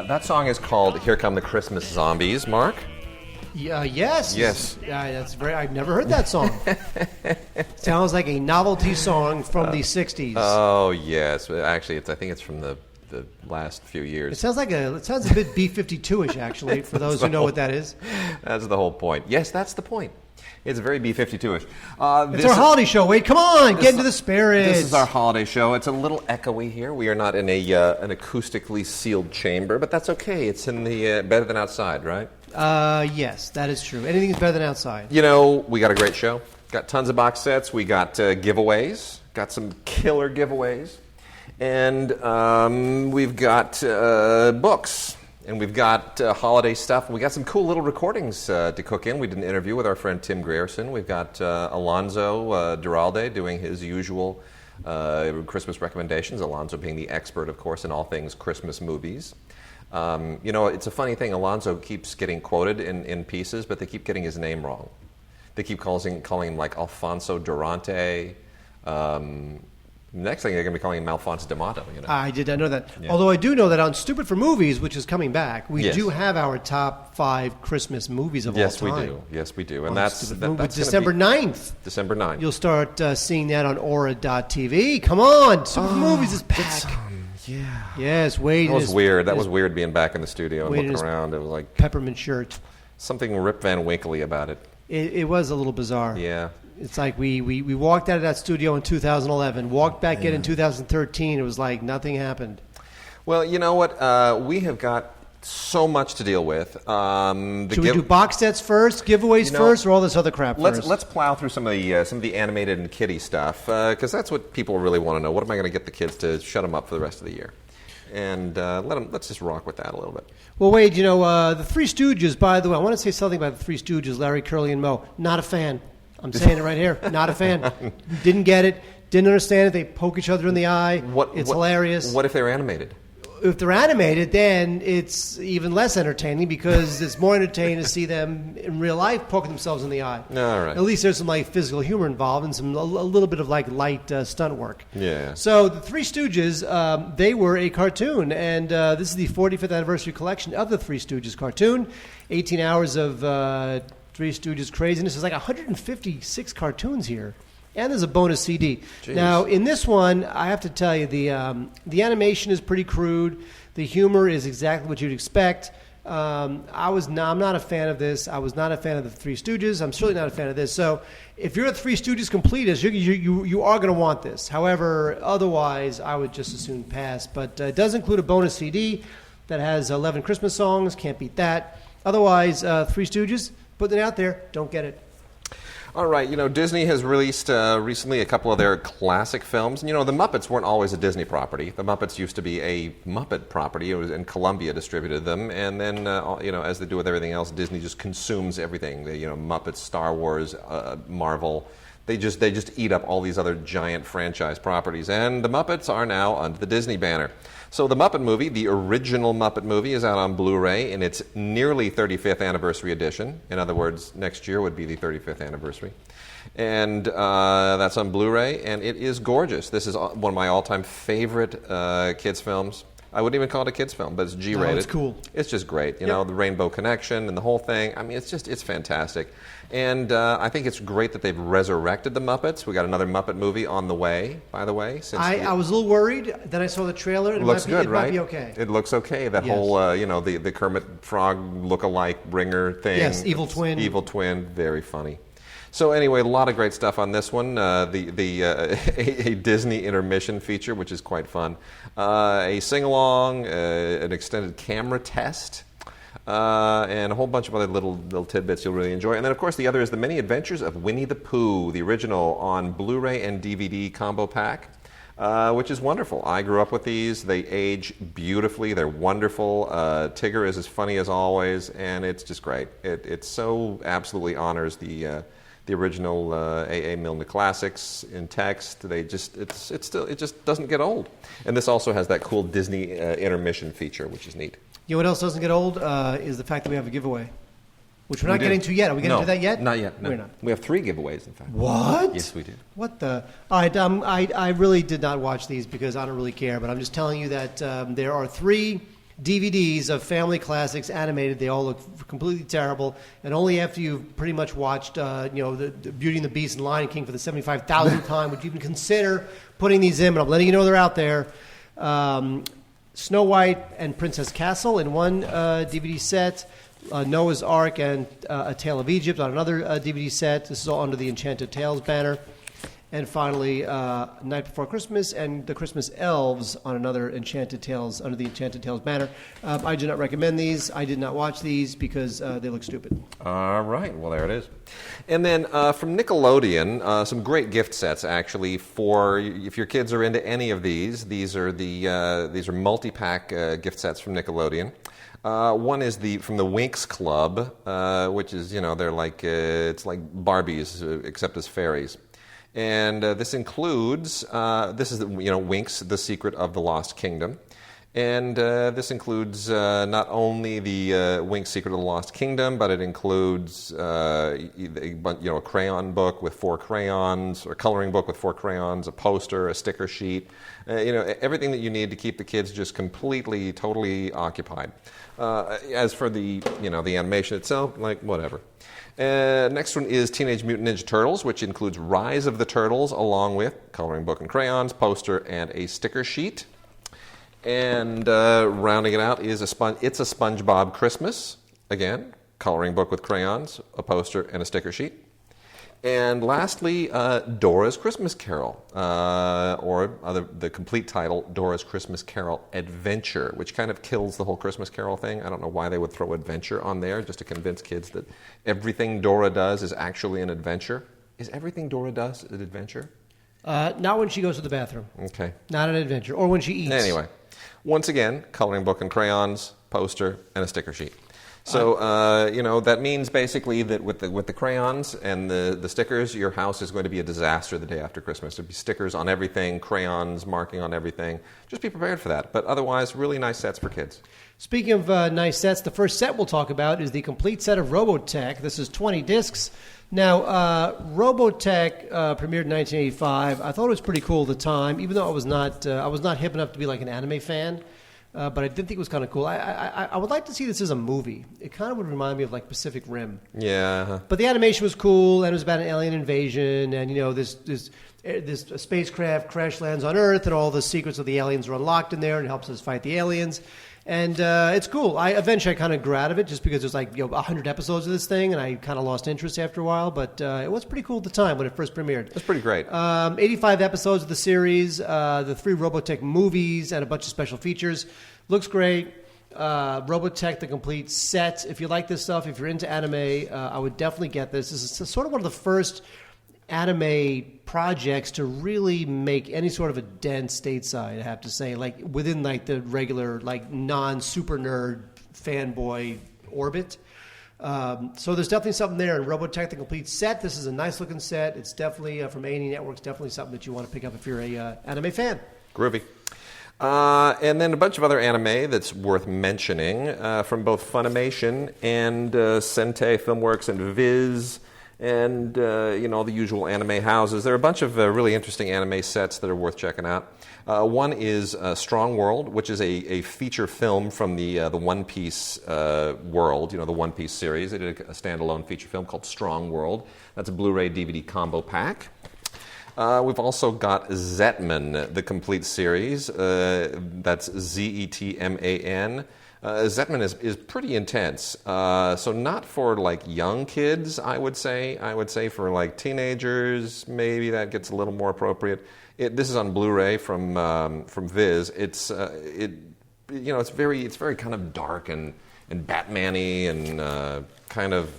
That song is called "Here Come the Christmas Zombies." Mark. Yes. Yes. That's very. I've never heard that song. Sounds like a novelty song from the '60s. Oh yes, actually, I think it's from the last few years. It sounds a bit B-52ish, actually, for those who know what that is. That's the whole point. Yes, that's the point. It's very B-52ish. It's our holiday show. Wait, come on, get into the spirit. This is our holiday show. It's a little echoey here. We are not in an acoustically sealed chamber, but that's okay. It's in the better than outside, right? Yes, that is true. Anything is better than outside. You know, we got a great show. Got tons of box sets. We got giveaways. Got some killer giveaways. And we've got books, and we've got holiday stuff. We got some cool little recordings to cook in. We did an interview with our friend Tim Grierson. We've got Alonso Duralde doing his usual Christmas recommendations, Alonso being the expert, of course, in all things Christmas movies. You know, it's a funny thing. Alonso keeps getting quoted in pieces, but they keep getting his name wrong. They keep calling him like Alfonso Durante. Next thing they're going to be calling him Alphonse D'Amato. You know? I did not know that. Yeah. Although I do know that on Stupid for Movies, which is coming back, we Yes. do have our top 5 Christmas movies of all time. Yes, we do. And that's December 9th. December 9th. You'll start seeing that on Aura.tv. Come on, Stupid for Movies is back. Yeah. Yes, Wade. That was weird. That was weird being back in the studio and looking around. It was like peppermint shirt. Something Rip Van Winkle-y about it. It was a little bizarre. Yeah. It's like we walked out of that studio in 2011, walked back in 2013. It was like nothing happened. Well, you know what? We have got so much to deal with. Should we do box sets first, giveaways first, or all this other crap first? Let's plow through some of the animated and kiddie stuff, because that's what people really want to know. What am I going to get the kids to shut them up for the rest of the year? And let's just rock with that a little bit. Well, Wade, you know, the Three Stooges, by the way, I want to say something about the Three Stooges, Larry, Curly, and Moe. Not a fan. I'm saying it right here. Not a fan. Didn't get it. Didn't understand it. They poke each other in the eye. It's hilarious. What if they're animated? If they're animated, then it's even less entertaining because it's more entertaining to see them in real life poking themselves in the eye. All right. At least there's some like physical humor involved and a little bit of like light stunt work. Yeah. So the Three Stooges, they were a cartoon, and this is the 45th anniversary collection of the Three Stooges cartoon. 18 hours of Three Stooges craziness. There's like 156 cartoons here. And there's a bonus CD. Jeez. Now, in this one, I have to tell you, the animation is pretty crude. The humor is exactly what you'd expect. I'm not a fan of this. I was not a fan of the Three Stooges. I'm certainly not a fan of this. So if you're a Three Stooges completist, you are going to want this. However, otherwise, I would just as soon pass. But it does include a bonus CD that has 11 Christmas songs. Can't beat that. Otherwise, Three Stooges, putting it out there, don't get it. All right, you know, Disney has released recently a couple of their classic films. And, you know, the Muppets weren't always a Disney property. The Muppets used to be a Muppet property, and Columbia distributed them. And then, you know, as they do with everything else, Disney just consumes everything. You know, Muppets, Star Wars, Marvel. They just eat up all these other giant franchise properties. And the Muppets are now under the Disney banner. So the Muppet movie, the original Muppet movie, is out on Blu-ray in its nearly 35th anniversary edition. In other words, next year would be the 35th anniversary. And that's on Blu-ray, and it is gorgeous. This is one of my all-time favorite kids' films. I wouldn't even call it a kids' film, but it's G-rated. Oh, it's cool. It's just great. You know, the Rainbow Connection and the whole thing. I mean, it's fantastic. And I think it's great that they've resurrected the Muppets. We got another Muppet movie on the way, by the way. I was a little worried. Then I saw the trailer. It looks good, right? It might be okay. It looks okay. That whole, you know, the Kermit Frog look-alike bringer thing. Yes, Evil Twin. Evil Twin, very funny. So anyway, a lot of great stuff on this one. A Disney intermission feature, which is quite fun. A sing-along, an extended camera test, and a whole bunch of other little tidbits you'll really enjoy. And then, of course, the other is The Many Adventures of Winnie the Pooh, the original on Blu-ray and DVD combo pack, which is wonderful. I grew up with these. They age beautifully. They're wonderful. Tigger is as funny as always, and it's just great. It so absolutely honors the original A.A. Milne classics in text. It just doesn't get old. And this also has that cool Disney intermission feature, which is neat. You know what else doesn't get old is the fact that we have a giveaway, which we're not getting to yet. Are we getting to that yet? Not yet. No. We're not. We have 3 giveaways, in fact. What? Yes, we did. What the? All right, I really did not watch these because I don't really care, but I'm just telling you that there are 3 DVDs of family classics animated. They all look completely terrible, and only after you've pretty much watched, the Beauty and the Beast and Lion King for the 75,000th time would you even consider putting these in. But I'm letting you know they're out there. Snow White and Princess Castle in one DVD set. Noah's Ark and A Tale of Egypt on another DVD set. This is all under the Enchanted Tales banner. And finally, Night Before Christmas and The Christmas Elves on another Enchanted Tales, under the Enchanted Tales banner. I do not recommend these. I did not watch these because they look stupid. All right. Well, there it is. And then from Nickelodeon, some great gift sets, actually, for if your kids are into any of these. These are multi-pack gift sets from Nickelodeon. One is from the Winx Club, which is, they're like, it's like Barbies, except as fairies. And this includes, Winx, The Secret of the Lost Kingdom. And this includes not only the Winx Secret of the Lost Kingdom, but it includes a crayon book with 4 crayons, or a coloring book with 4 crayons, a poster, a sticker sheet, everything that you need to keep the kids just completely, totally occupied. As for the animation itself, whatever. Next one is Teenage Mutant Ninja Turtles, which includes Rise of the Turtles, along with coloring book and crayons, poster, and a sticker sheet. And rounding it out is It's a SpongeBob Christmas. Again, coloring book with crayons, a poster, and a sticker sheet. And lastly, Dora's Christmas Carol, the complete title, Dora's Christmas Carol Adventure, which kind of kills the whole Christmas Carol thing. I don't know why they would throw adventure on there, just to convince kids that everything Dora does is actually an adventure. Is everything Dora does an adventure? Not when she goes to the bathroom. Okay. Not an adventure. Or when she eats. Anyway, once again, coloring book and crayons, poster, and a sticker sheet. So, that means basically that with the crayons and the stickers, your house is going to be a disaster the day after Christmas. There'll be stickers on everything, crayons marking on everything. Just be prepared for that. But otherwise, really nice sets for kids. Speaking of nice sets, the first set we'll talk about is the complete set of Robotech. This is 20 discs. Now, Robotech premiered in 1985. I thought it was pretty cool at the time, even though I was not hip enough to be like an anime fan. But I did think it was kind of cool. I would like to see this as a movie. It kind of would remind me of like Pacific Rim. Yeah. But the animation was cool, and it was about an alien invasion, and this spacecraft crash lands on Earth, and all the secrets of the aliens are unlocked in there, and it helps us fight the aliens. And it's cool. Eventually I kind of grew out of it just because there's 100 episodes of this thing, and I kind of lost interest after a while. But it was pretty cool at the time when it first premiered. That's pretty great. 85 episodes of the series, the 3 Robotech movies, and a bunch of special features. Looks great. Robotech, the complete set. If you like this stuff, if you're into anime, I would definitely get this. This is sort of one of the first anime projects to really make any sort of a dent stateside, I have to say, within the regular non-super nerd fanboy orbit. So there's definitely something there in Robotech, the complete set. This is a nice looking set. It's definitely from A&E Networks, definitely something that you want to pick up if you're a anime fan. Groovy. And then a bunch of other anime that's worth mentioning from both Funimation and Sentai Filmworks and Viz and all the usual anime houses. There are a bunch of really interesting anime sets that are worth checking out. One is Strong World, which is a feature film from the One Piece world, the One Piece series. They did a standalone feature film called Strong World. That's a Blu-ray DVD combo pack. We've also got Zetman, the complete series. That's Zetman. Zetman is pretty intense. So not for young kids, I would say. I would say for teenagers, maybe that gets a little more appropriate. This is on Blu-ray from Viz. It's very kind of dark and Batman-y and kind of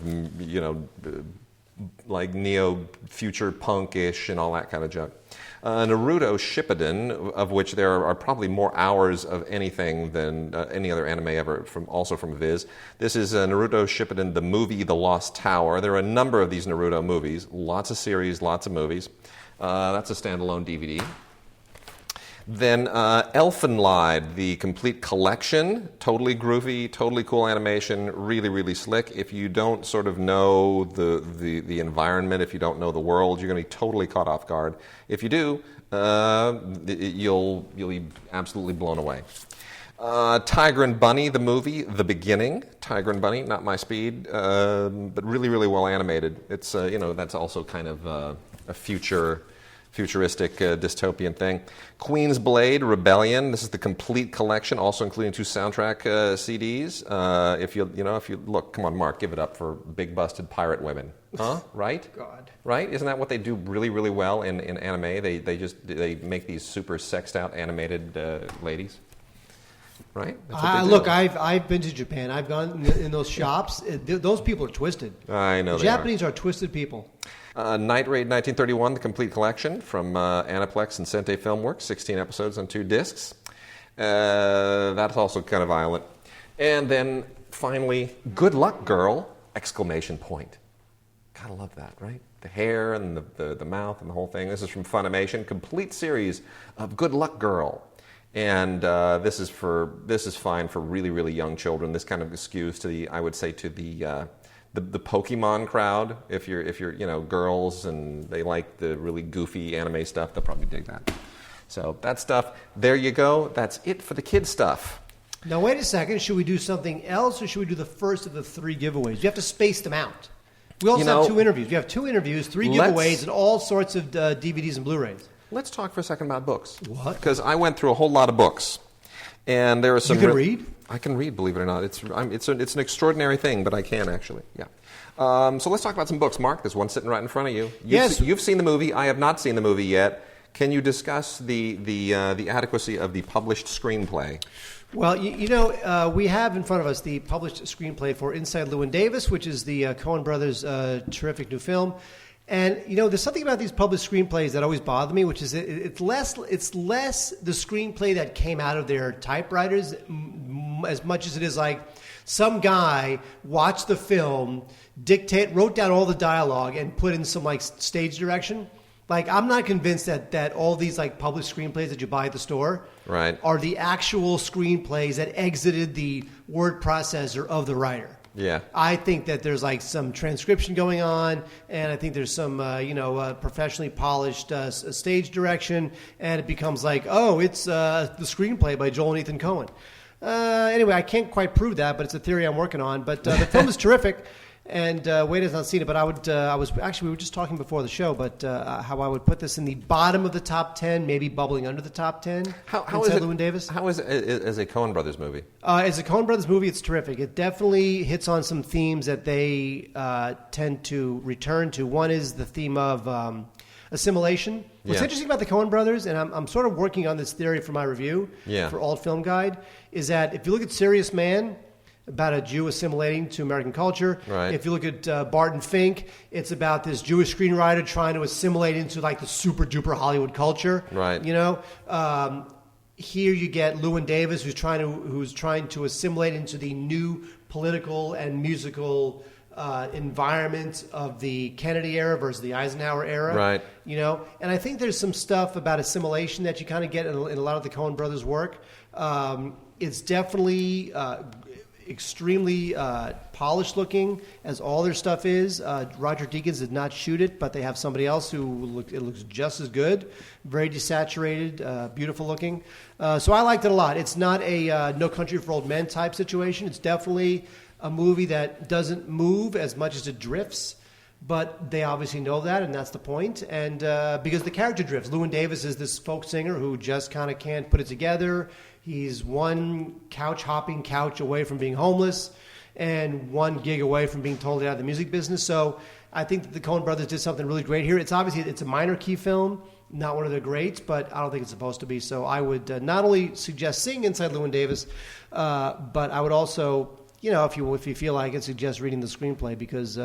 neo-future punk-ish and all that kind of junk. Naruto Shippuden, of which there are probably more hours of anything than any other anime ever, also from Viz. This is Naruto Shippuden, the movie, The Lost Tower. There are a number of these Naruto movies, lots of series, lots of movies. That's a standalone DVD. Then Elfenlied, the complete collection, totally groovy, totally cool animation, really, really slick. If you don't sort of know the environment, if you don't know the world, you're going to be totally caught off guard. If you do, you'll be absolutely blown away. Tiger and Bunny, the movie, the beginning. Tiger and Bunny, not my speed, but really, really well animated. It's that's also kind of a futuristic dystopian thing. Queen's Blade, Rebellion. This is the complete collection, also including 2 soundtrack CDs. If you look, come on, Mark, give it up for big busted pirate women, huh? Right? God. Right? Isn't that what they do really, really well in anime? They make these super sexed out animated ladies. Right? That's what they do. Look, I've been to Japan. I've gone in those shops. Those people are twisted. I know the Japanese are twisted people. Night Raid 1931, the complete collection from Aniplex and Sente Filmworks, 16 episodes on 2 discs. That's also kind of violent. And then finally, Good Luck Girl! Exclamation point. Gotta love that, right? The hair and the mouth and the whole thing. This is from Funimation, complete series of Good Luck Girl. And this is fine for really, really young children. This kind of skews to the Pokemon crowd. If you're girls and they like the really goofy anime stuff, they'll probably dig that. So that stuff, there you go. That's it for the kid stuff. Now wait a second. Should we do something else, or should we do the first of the 3 giveaways? You have to space them out. We also have 2 interviews. We have 2 interviews, 3 giveaways, and all sorts of DVDs and Blu-rays. Let's talk for a second about books. What? Because I went through a whole lot of books, and there are some. You can read? I can read, believe it or not. It's an extraordinary thing, but I can actually. Yeah. So let's talk about some books. Mark, there's one sitting right in front of you. You've seen the movie. I have not seen the movie yet. Can you discuss the adequacy of the published screenplay? Well, we have in front of us the published screenplay for Inside Llewyn Davis, which is the Coen brothers' terrific new film. And there's something about these published screenplays that always bother me, which is it's less the screenplay that came out of their typewriters as much as it is like some guy watched the film, wrote down all the dialogue, and put in some like stage direction. Like, I'm not convinced that all these like published screenplays that you buy at the store are the actual screenplays that exited the word processor of the writer. Yeah, I think that there's like some transcription going on, and I think there's some professionally polished stage direction, and it becomes like, oh, it's the screenplay by Joel and Ethan Coen. Anyway, I can't quite prove that, but it's a theory I'm working on. But the film is terrific, and Wade has not seen it. But we were just talking before the show, but how I would put this in the bottom of the top 10, maybe bubbling under the top 10. How is it, Llewyn Davis? How is it as a Coen Brothers movie? As a Coen Brothers movie, it's terrific. It definitely hits on some themes that they tend to return to. One is the theme of assimilation. What's interesting about the Coen Brothers, and I'm sort of working on this theory for my review for Alt Film Guide, is that if you look at Serious Man, about a Jew assimilating to American culture. Right. If you look at Barton Fink, it's about this Jewish screenwriter trying to assimilate into like the super duper Hollywood culture. Right. Here you get Llewyn Davis, who's trying to assimilate into the new political and musical environment of the Kennedy era versus the Eisenhower era. Right. And I think there's some stuff about assimilation that you kind of get in a lot of the Coen brothers' work. It's definitely extremely polished looking, as all their stuff is. Roger Deakins did not shoot it, but they have somebody else who it looks just as good. Very desaturated, beautiful looking. So I liked it a lot. It's not a No Country for Old Men type situation. It's definitely a movie that doesn't move as much as it drifts, but they obviously know that, and that's the point. And because the character drifts. Llewyn Davis is this folk singer who just kind of can't put it together. He's one couch away from being homeless and one gig away from being totally out of the music business. So I think that the Coen brothers did something really great here. It's a minor key film, not one of their greats, but I don't think it's supposed to be. So I would not only suggest seeing Inside Llewyn Davis, but I would also, if you feel like it, suggest reading the screenplay because,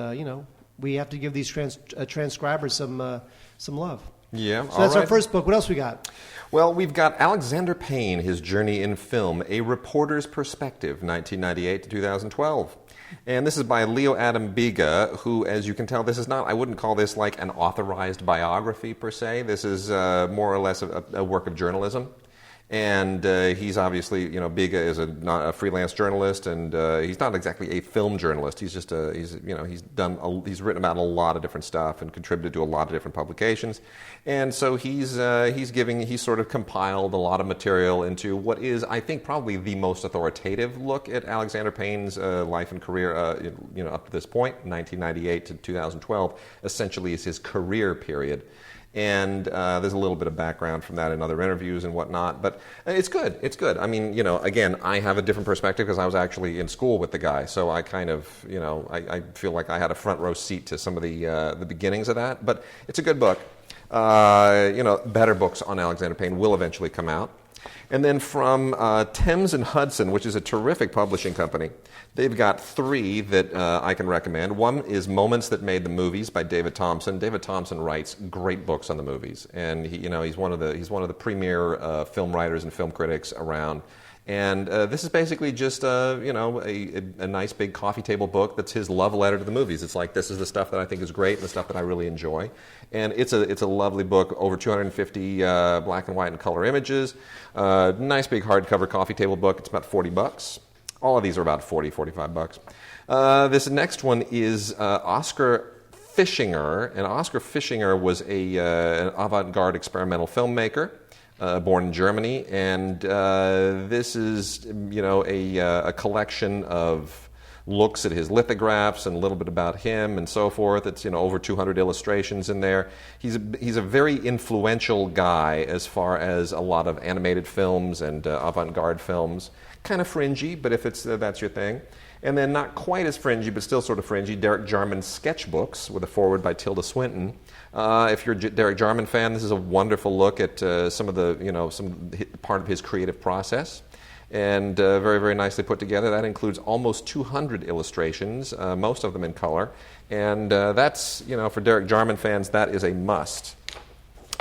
we have to give these transcribers some love. Yeah. So that's our first book. What else we got? Well, we've got Alexander Payne, His Journey in Film, A Reporter's Perspective, 1998 to 2012. And this is by Leo Adam Biga, who, as you can tell, I wouldn't call this like an authorized biography per se. This is more or less a work of journalism. And he's obviously, big as a freelance journalist, and he's not exactly a film journalist. He's just he's written about a lot of different stuff and contributed to a lot of different publications. And so he's sort of compiled a lot of material into what is, I think, probably the most authoritative look at Alexander Payne's life and career, up to this point, 1998 to 2012, essentially is his career period. And there's a little bit of background from that in other interviews and whatnot, but it's good. It's good. I mean, again, I have a different perspective because I was actually in school with the guy, so I kind of, I feel like I had a front row seat to some of the beginnings of that. But it's a good book. Better books on Alexander Payne will eventually come out. And then from Thames and Hudson, which is a terrific publishing company, they've got 3 that I can recommend. One is Moments That Made the Movies by David Thompson. David Thompson writes great books on the movies, and he's one of the premier film writers and film critics around. And this is basically just a nice big coffee table book that's his love letter to the movies. It's like, this is the stuff that I think is great and the stuff that I really enjoy. And it's a lovely book, over 250 black and white and color images. Nice big hardcover coffee table book. It's about $40. All of these are about $40-45. This next one is Oscar Fischinger, and Oscar Fischinger was an avant-garde experimental filmmaker. Born in Germany, and this is, a collection of looks at his lithographs and a little bit about him and so forth. It's, over 200 illustrations in there. He's a very influential guy as far as a lot of animated films and avant-garde films. Kind of fringy, but if that's your thing. And then not quite as fringy, but still sort of fringy, Derek Jarman's sketchbooks with a foreword by Tilda Swinton. If you're a Derek Jarman fan, this is a wonderful look at some part of his creative process, and very, very nicely put together. That includes almost 200 illustrations, most of them in color, and that's, for Derek Jarman fans, that is a must.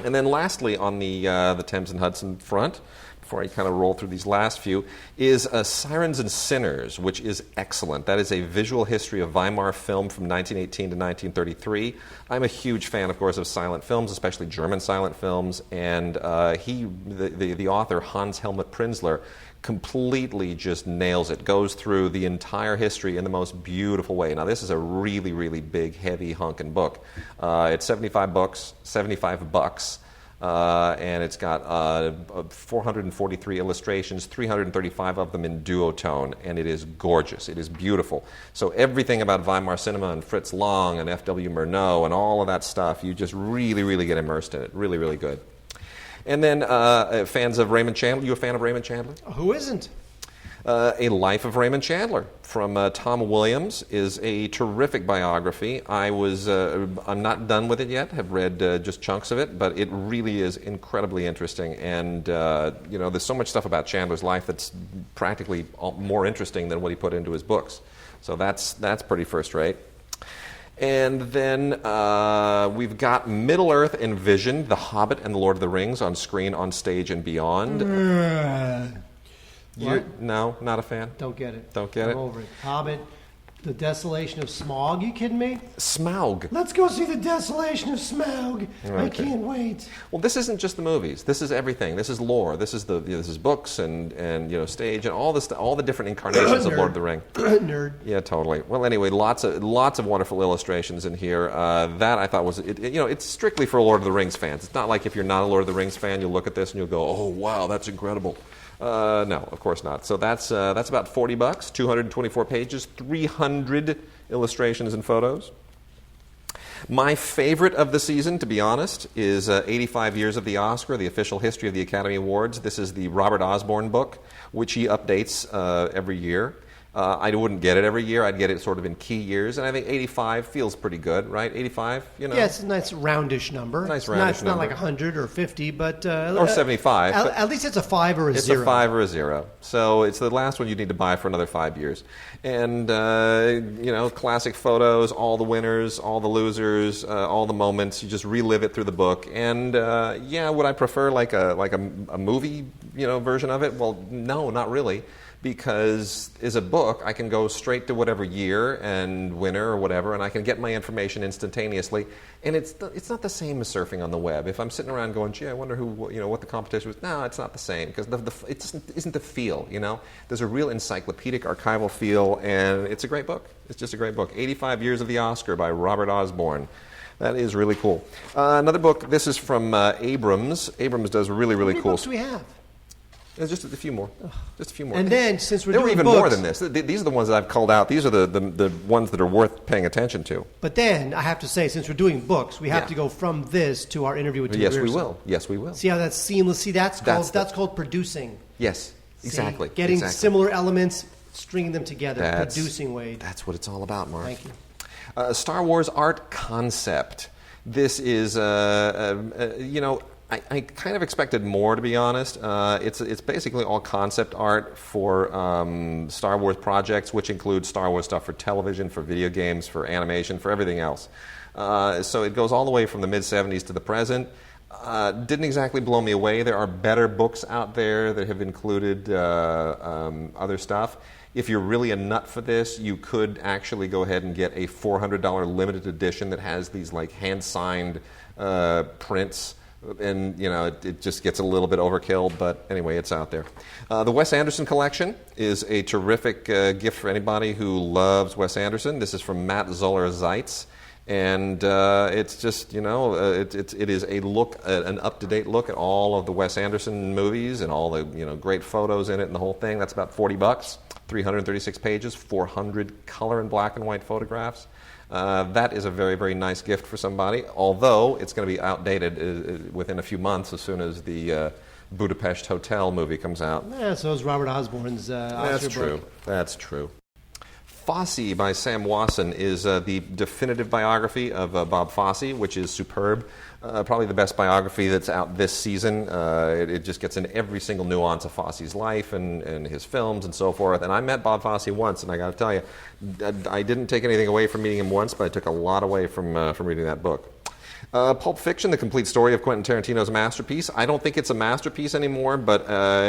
And then lastly, on the Thames and Hudson front, before I kind of roll through these last few, is Sirens and Sinners, which is excellent. That is a visual history of Weimar film from 1918 to 1933. I'm a huge fan, of course, of silent films, especially German silent films, and the author, Hans Helmut Prinzler, completely just nails it, goes through the entire history in the most beautiful way. Now, this is a really, really big, heavy hunkin' book. It's 75 bucks. And it's got 443 illustrations, 335 of them in duotone, and it is gorgeous. It is beautiful. So everything about Weimar cinema and Fritz Lang and F.W. Murnau and all of that stuff, you just really, really get immersed in it. Really, really good. And then fans of Raymond Chandler. You a fan of Raymond Chandler? Who isn't? A Life of Raymond Chandler from Tom Williams is a terrific biography. I'm not done with it yet. Have read just chunks of it, but it really is incredibly interesting. And there's so much stuff about Chandler's life that's practically more interesting than what he put into his books. So that's pretty first rate. And then we've got Middle Earth and Vision, The Hobbit and The Lord of the Rings on screen, on stage, and beyond. No, not a fan? Don't get it. Don't get it? I'm over it. Hobbit, The Desolation of Smaug. You kidding me? Smaug. Let's go see The Desolation of Smaug. Okay. I can't wait. Well, this isn't just the movies. This is everything. This is lore. This is this is books and stage and all the different incarnations of Lord of the Ring. Nerd. Yeah, totally. Well, anyway, lots of wonderful illustrations in here. That I thought was it's strictly for Lord of the Rings fans. It's not like if you're not a Lord of the Rings fan, you'll look at this and you'll go, oh wow, that's incredible. No, of course not. So that's about $40, 224 pages, 300 illustrations and photos. My favorite of the season, to be honest, is 85 Years of the Oscar, the official history of the Academy Awards. This is the Robert Osborne book, which he updates every year. I wouldn't get it every year. I'd get it sort of in key years. And I think 85 feels pretty good, right? 85, Yeah, it's a nice roundish number. It's not like 100 or 50, but... or 75. At least it's a 5 or a 0. It's a 5 or a 0. So it's the last one you need to buy for another 5 years. And, classic photos, all the winners, all the losers, all the moments. You just relive it through the book. And, would I prefer like a movie, version of it? Well, no, not really. because as a book, I can go straight to whatever year and winner or whatever, and I can get my information instantaneously. And it's not the same as surfing on the web. If I'm sitting around going, gee, I wonder what the competition was. No, it's not the same because it isn't the feel. There's a real encyclopedic archival feel, and it's a great book. It's just a great book. 85 Years of the Oscar by Robert Osborne. That is really cool. Another book. This is from Abrams. Abrams does really cool. How many books do we have? There's just a few more. Just a few more. And then, since we're there doing were even books, more than this. These are the ones that I've culled out. These are the ones that are worth paying attention to. But then, I have to say, since we're doing books, we have to go from this to our interview with Tim Yes, Grierson. we will. Yes, we will. See how that's seamless? See, that's called producing. Yes, exactly. See, getting similar elements, stringing them together, producing, Wade. That's what it's all about, Mark. Thank you. Star Wars art concept. This is, I kind of expected more, to be honest. It's basically all concept art for Star Wars projects, which include Star Wars stuff for television, for video games, for animation, for everything else. So it goes all the way from the mid-'70s to the present. Didn't exactly blow me away. There are better books out there that have included other stuff. If you're really a nut for this, you could actually go ahead and get a $400 limited edition that has these like hand-signed prints. And, it just gets a little bit overkill, but anyway, it's out there. The Wes Anderson collection is a terrific gift for anybody who loves Wes Anderson. This is from Matt Zoller-Seitz, and it's just, it is a look, an up-to-date look at all of the Wes Anderson movies and all the, great photos in it and the whole thing. That's about $40, 336 pages, 400 color and black and white photographs. That is a very, very nice gift for somebody, although it's going to be outdated within a few months as soon as the Budapest Hotel movie comes out. Yeah, so is Robert Osborne's Oscar book. That's true. Fosse by Sam Wasson is the definitive biography of Bob Fosse, which is superb. Probably the best biography that's out this season. It just gets in every single nuance of Fosse's life and his films and so forth. And I met Bob Fosse once, and I got to tell you, I didn't take anything away from meeting him once, but I took a lot away from reading that book. Pulp Fiction, the complete story of Quentin Tarantino's masterpiece. I don't think it's a masterpiece anymore, but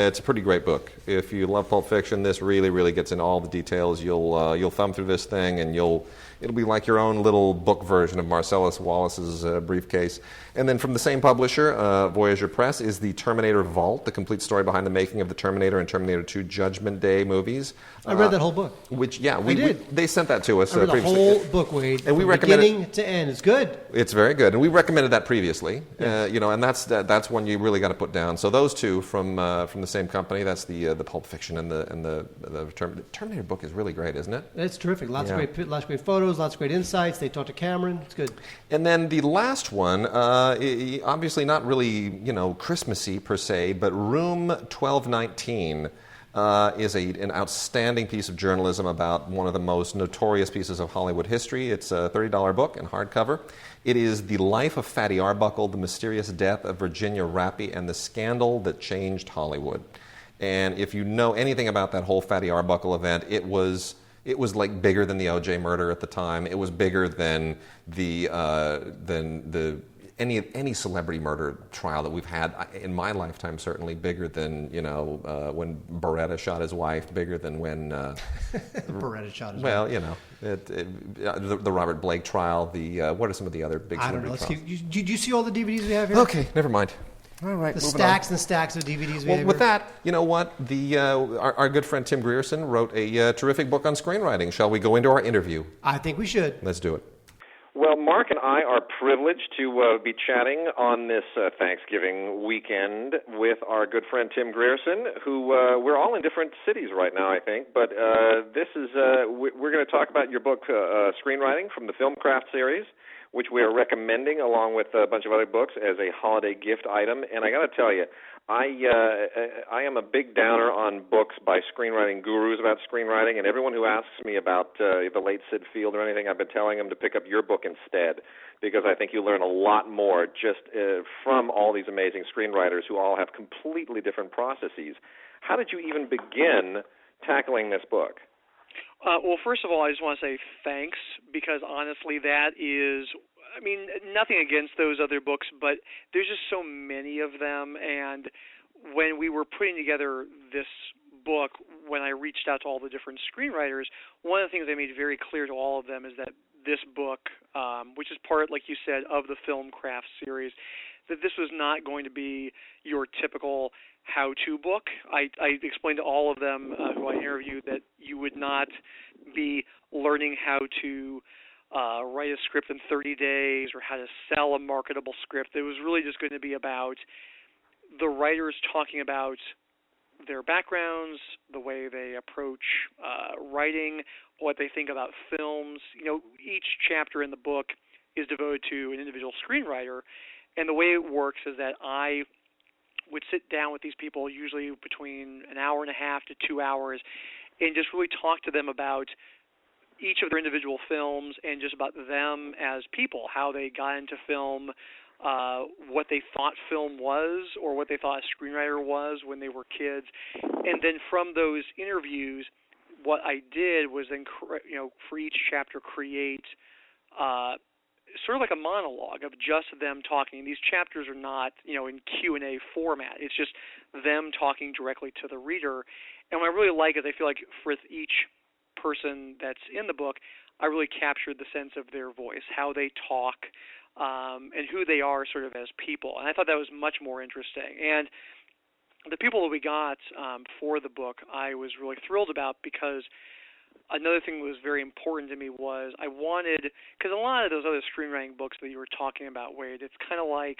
it's a pretty great book. If you love Pulp Fiction, this really, really gets into all the details. You'll thumb through this thing, and it'll be like your own little book version of Marcellus Wallace's Briefcase. And then from the same publisher, Voyager Press, is the Terminator Vault, the complete story behind the making of the Terminator and Terminator 2 Judgment Day movies. I read that whole book. Which, yeah, they sent that to us. I read the whole book, Wade, and we from beginning to end. It's good. It's very good, and we recommended that previously. Yes. And that's one you really got to put down. So those two from the same company. That's the Pulp Fiction and the Terminator book is really great, isn't it? It's terrific. Lots of great photos, lots of great insights. They talk to Cameron. It's good. And then the last one, obviously not really Christmassy per se, but Room 1219. Is an outstanding piece of journalism about one of the most notorious pieces of Hollywood history. It's a $30 book in hardcover. It is The Life of Fatty Arbuckle, the Mysterious Death of Virginia Rappy, and the Scandal That Changed Hollywood. And if you know anything about that whole Fatty Arbuckle event, it was like bigger than the O.J. murder at the time. It was bigger than any celebrity murder trial that we've had in my lifetime, certainly bigger than when Beretta shot his wife, bigger than when Beretta shot his wife. Well, the Robert Blake trial. What are some of the other big celebrity trials? Did you see all the DVDs we have here? Okay, never mind. All right, the stacks and stacks of DVDs we have. Well, with that, you know what? Our good friend Tim Grierson wrote a terrific book on screenwriting. Shall we go into our interview? I think we should. Let's do it. Well, Mark and I are privileged to be chatting on this Thanksgiving weekend with our good friend Tim Grierson, who we're all in different cities right now, I think. But this is we're going to talk about your book, Screenwriting, from the Filmcraft series, which we are recommending along with a bunch of other books as a holiday gift item. And I got to tell you, I am a big downer on books by screenwriting gurus about screenwriting, and everyone who asks me about the late Sid Field or anything, I've been telling them to pick up your book instead, because I think you learn a lot more just from all these amazing screenwriters who all have completely different processes. How did you even begin tackling this book? Well, first of all, I just want to say thanks, because honestly that is, nothing against those other books, but there's just so many of them, and when we were putting together this book, when I reached out to all the different screenwriters, one of the things I made very clear to all of them is that this book, which is part, like you said, of the Film Craft series, that this was not going to be your typical how-to book. I explained to all of them who I interviewed that you would not be learning how to write a script in 30 days or how to sell a marketable script. It was really just going to be about the writers talking about their backgrounds, the way they approach writing, what they think about films. Each chapter in the book is devoted to an individual screenwriter, and the way it works is that I would sit down with these people, usually between an hour and a half to 2 hours, and just really talk to them about each of their individual films and just about them as people, how they got into film, what they thought film was or what they thought a screenwriter was when they were kids. And then from those interviews, what I did was then, for each chapter create sort of like a monologue of just them talking. These chapters are not, in Q&A format. It's just them talking directly to the reader. And what I really like is I feel like for each person that's in the book, I really captured the sense of their voice, how they talk, and who they are sort of as people. And I thought that was much more interesting. And the people that we got for the book, I was really thrilled about, because another thing that was very important to me was I wanted, because a lot of those other screenwriting books that you were talking about, Wade, it's kind of like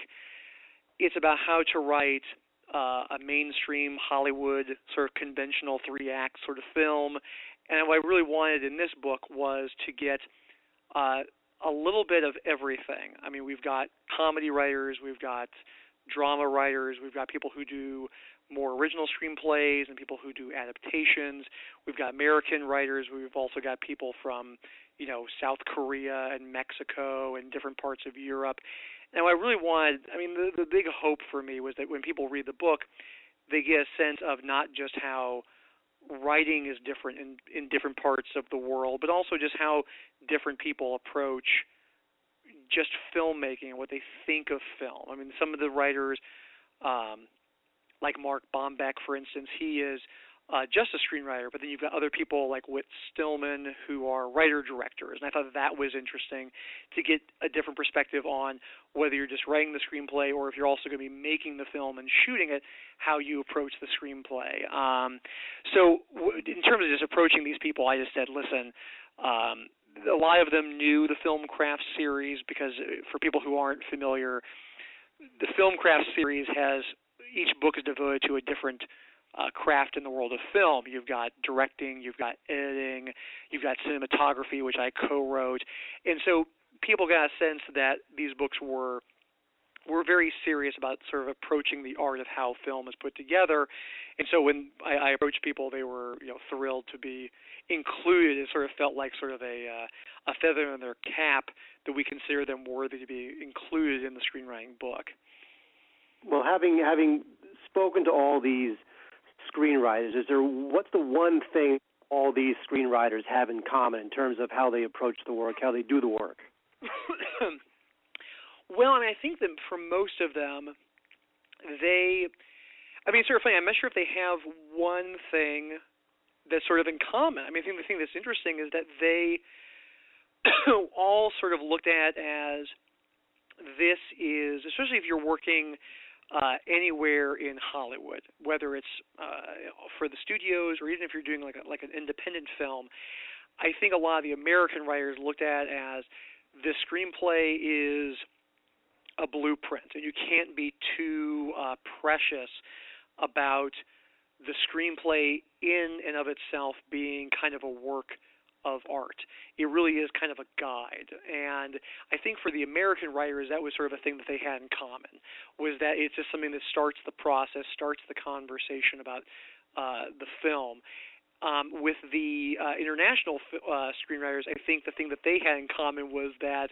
it's about how to write a mainstream Hollywood sort of conventional 3-act sort of film. And what I really wanted in this book was to get a little bit of everything. I mean, we've got comedy writers, we've got drama writers, we've got people who do more original screenplays and people who do adaptations. We've got American writers. We've also got people from, South Korea and Mexico and different parts of Europe. And what I really wanted, the big hope for me was that when people read the book, they get a sense of not just how writing is different in different parts of the world, but also just how different people approach just filmmaking and what they think of film. I mean, some of the writers, like Mark Bombeck, for instance, he is just a screenwriter, but then you've got other people like Whit Stillman who are writer-directors, and I thought that was interesting to get a different perspective on whether you're just writing the screenplay or if you're also going to be making the film and shooting it, how you approach the screenplay. So in terms of just approaching these people, I just said, listen, a lot of them knew the Film Craft series, because for people who aren't familiar, the Film Craft series has, each book is devoted to a different craft in the world of film. You've got directing, you've got editing, you've got cinematography, which I co-wrote. And so people got a sense that these books were very serious about sort of approaching the art of how film is put together. And so when I approached people, they were thrilled to be included. It sort of felt like sort of a feather in their cap that we consider them worthy to be included in the screenwriting book. Well, having spoken to all these screenwriters, what's the one thing all these screenwriters have in common in terms of how they approach the work, how they do the work? Well, I think that for most of them, it's sort of funny, I'm not sure if they have one thing that's sort of in common. I think the thing that's interesting is that they all sort of looked at as this is, especially if you're working anywhere in Hollywood, whether it's for the studios or even if you're doing like an independent film, I think a lot of the American writers looked at as the screenplay is a blueprint, and you can't be too precious about the screenplay in and of itself being kind of a work of art. It really is kind of a guide. And I think for the American writers, that was sort of a thing that they had in common, was that it's just something that starts the process, starts the conversation about the film. With the international screenwriters, I think the thing that they had in common was that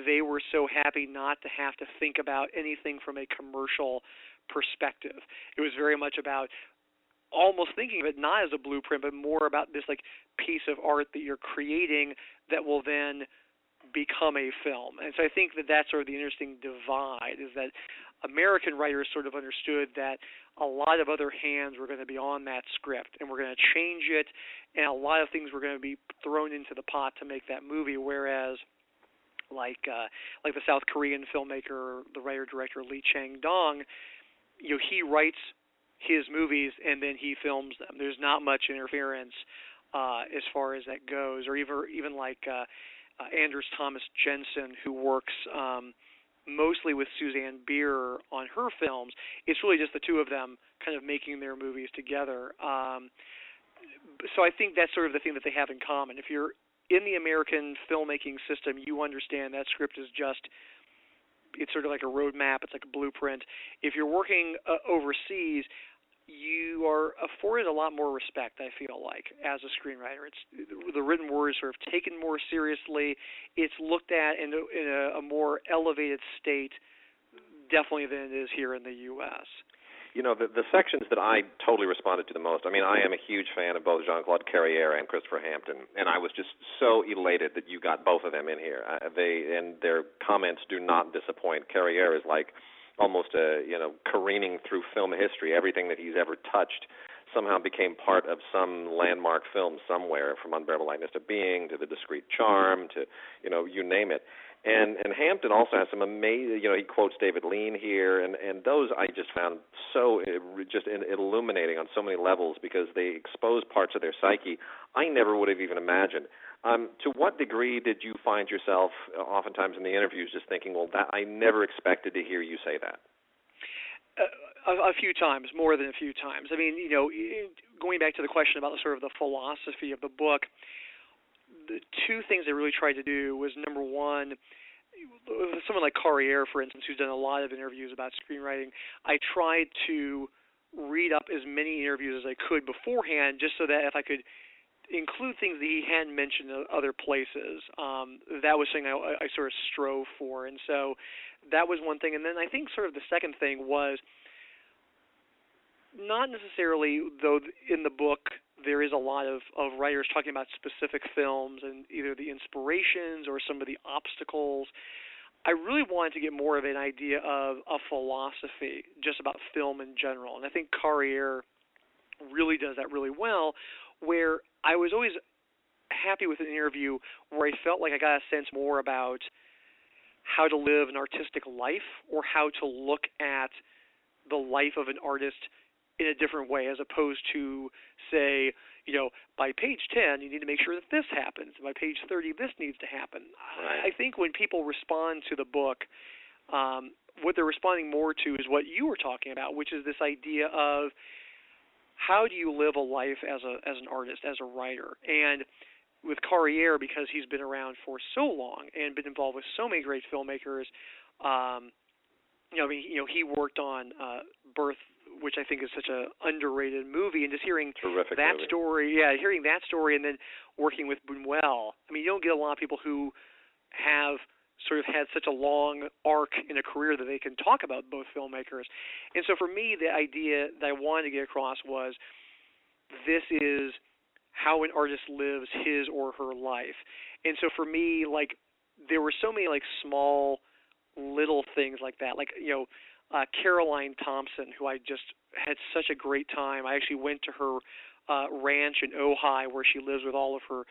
they were so happy not to have to think about anything from a commercial perspective. It was very much about almost thinking of it not as a blueprint, but more about this like piece of art that you're creating that will then become a film. And so I think that that's sort of the interesting divide, is that American writers sort of understood that a lot of other hands were going to be on that script, and we're going to change it, and a lot of things were going to be thrown into the pot to make that movie. Whereas, like the South Korean filmmaker, the writer-director Lee Chang-dong, he writes his movies and then he films them. There's not much interference as far as that goes, or even like Anders Thomas Jensen, who works mostly with Suzanne Bier on her films. It's really just the two of them kind of making their movies together. So I think that's sort of the thing that they have in common. If you're in the American filmmaking system, you understand that script is it's sort of like a roadmap. It's like a blueprint. If you're working overseas, you are afforded a lot more respect, I feel like, as a screenwriter. The written word is sort of taken more seriously. It's looked at in a more elevated state, definitely, than it is here in the U.S. The sections that I totally responded to the most, I mean, I am a huge fan of both Jean-Claude Carrière and Christopher Hampton, and I was just so elated that you got both of them in here. And their comments do not disappoint. Carrière is like almost careening through film history. Everything that he's ever touched somehow became part of some landmark film somewhere, from Unbearable Lightness of Being to The Discreet Charm to, you name it. And Hampton also has some amazing, he quotes David Lean here, and those I just found so just illuminating on so many levels, because they expose parts of their psyche I never would have even imagined. To what degree did you find yourself oftentimes in the interviews just thinking, well, that I never expected to hear you say that? A few times, more than a few times. I mean, going back to the question about sort of the philosophy of the book, the two things I really tried to do was, number one, someone like Carrière, for instance, who's done a lot of interviews about screenwriting, I tried to read up as many interviews as I could beforehand, just so that if I could include things that he hadn't mentioned in other places, that was something I sort of strove for. And so that was one thing. And then I think sort of the second thing was, not necessarily, though in the book there is a lot of writers talking about specific films and either the inspirations or some of the obstacles, I really wanted to get more of an idea of a philosophy just about film in general. And I think Carrière really does that really well, where I was always happy with an interview where I felt like I got a sense more about how to live an artistic life, or how to look at the life of an artist in a different way, as opposed to, say, by page 10, you need to make sure that this happens. By page 30, this needs to happen. Right. I think when people respond to the book, what they're responding more to is what you were talking about, which is this idea of how do you live a life as an artist, as a writer. And with Carrière, because he's been around for so long and been involved with so many great filmmakers, he worked on Birth, which I think is such an underrated movie, and just hearing Terrific that movie. story, hearing that story, and then working with Buñuel. I mean, you don't get a lot of people who have sort of had such a long arc in a career that they can talk about both filmmakers. And so for me, the idea that I wanted to get across was, this is how an artist lives his or her life. And so for me, like, there were so many, like, small little things like that. Like, Caroline Thompson, who I just had such a great time. I actually went to her ranch in Ojai, where she lives with all of her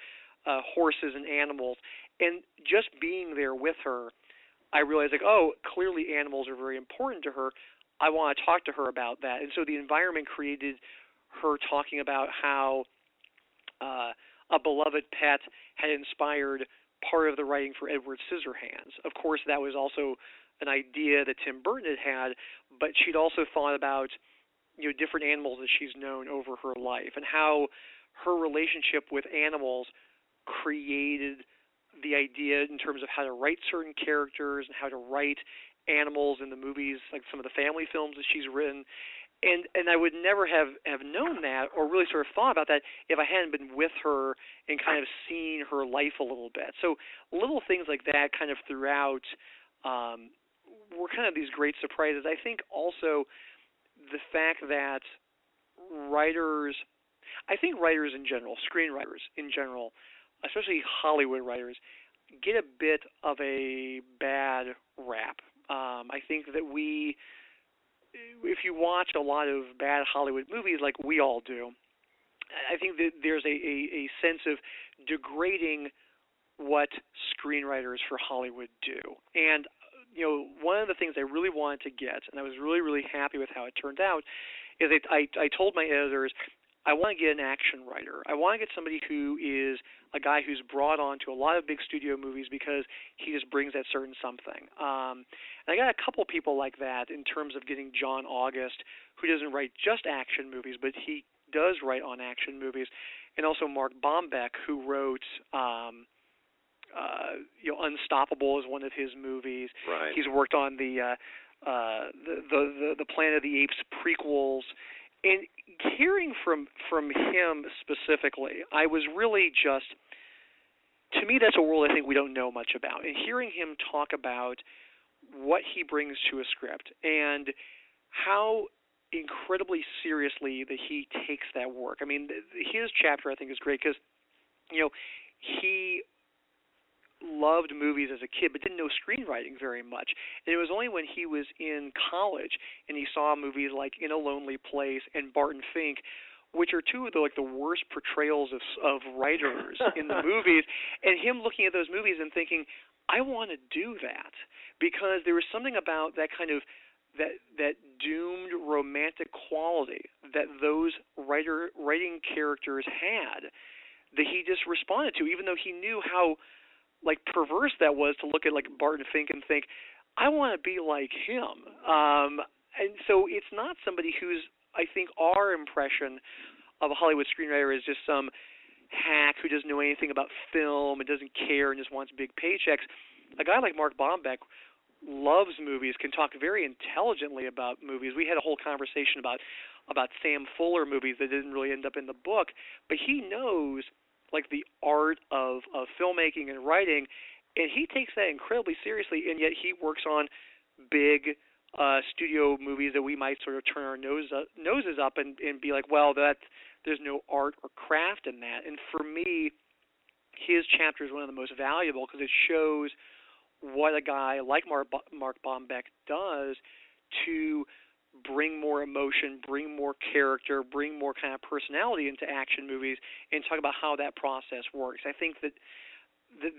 horses and animals. And just being there with her, I realized, like, clearly animals are very important to her. I want to talk to her about that. And so the environment created her talking about how a beloved pet had inspired part of the writing for Edward Scissorhands. Of course, that was also an idea that Tim Burton had, but she'd also thought about different animals that she's known over her life, and how her relationship with animals created the idea in terms of how to write certain characters and how to write animals in the movies, like some of the family films that she's written. And I would never have known that, or really sort of thought about that, if I hadn't been with her and kind of seen her life a little bit. So little things like that kind of throughout were kind of these great surprises. I think also the fact that writers in general, screenwriters in general, especially Hollywood writers, get a bit of a bad rap. I think that we if you watch a lot of bad Hollywood movies like we all do, I think that there's a sense of degrading what screenwriters for Hollywood do. And, one of the things I really wanted to get, and I was really, really happy with how it turned out, is that I told my editors, I want to get an action writer. I want to get somebody who is a guy who's brought on to a lot of big studio movies because he just brings that certain something. And I got a couple people like that in terms of getting John August, who doesn't write just action movies, but he does write on action movies, and also Mark Bombeck, who wrote Unstoppable is one of his movies. Right. He's worked on the Planet of the Apes prequels. And hearing from him specifically, I was really just, to me, that's a world I think we don't know much about. And hearing him talk about what he brings to a script and how incredibly seriously that he takes that work. I mean, his chapter I think is great because, he loved movies as a kid but didn't know screenwriting very much. And it was only when he was in college and he saw movies like In a Lonely Place and Barton Fink, which are two of the worst portrayals of writers in the movies, and him looking at those movies and thinking, I want to do that, because there was something about that kind of that doomed romantic quality that those writing characters had that he just responded to, even though he knew how perverse that was to look at Barton Fink and think, I want to be like him. And so it's not somebody who's, I think, our impression of a Hollywood screenwriter is just some hack who doesn't know anything about film and doesn't care and just wants big paychecks. A guy like Mark Bombeck loves movies, can talk very intelligently about movies. We had a whole conversation about Sam Fuller movies that didn't really end up in the book, but he knows the art of filmmaking and writing, and he takes that incredibly seriously, and yet he works on big studio movies that we might sort of turn our noses up and be like, well, there's no art or craft in that. And for me, his chapter is one of the most valuable because it shows what a guy like Mark Bombeck does to bring more emotion, bring more character, bring more kind of personality into action movies, and talk about how that process works. I think that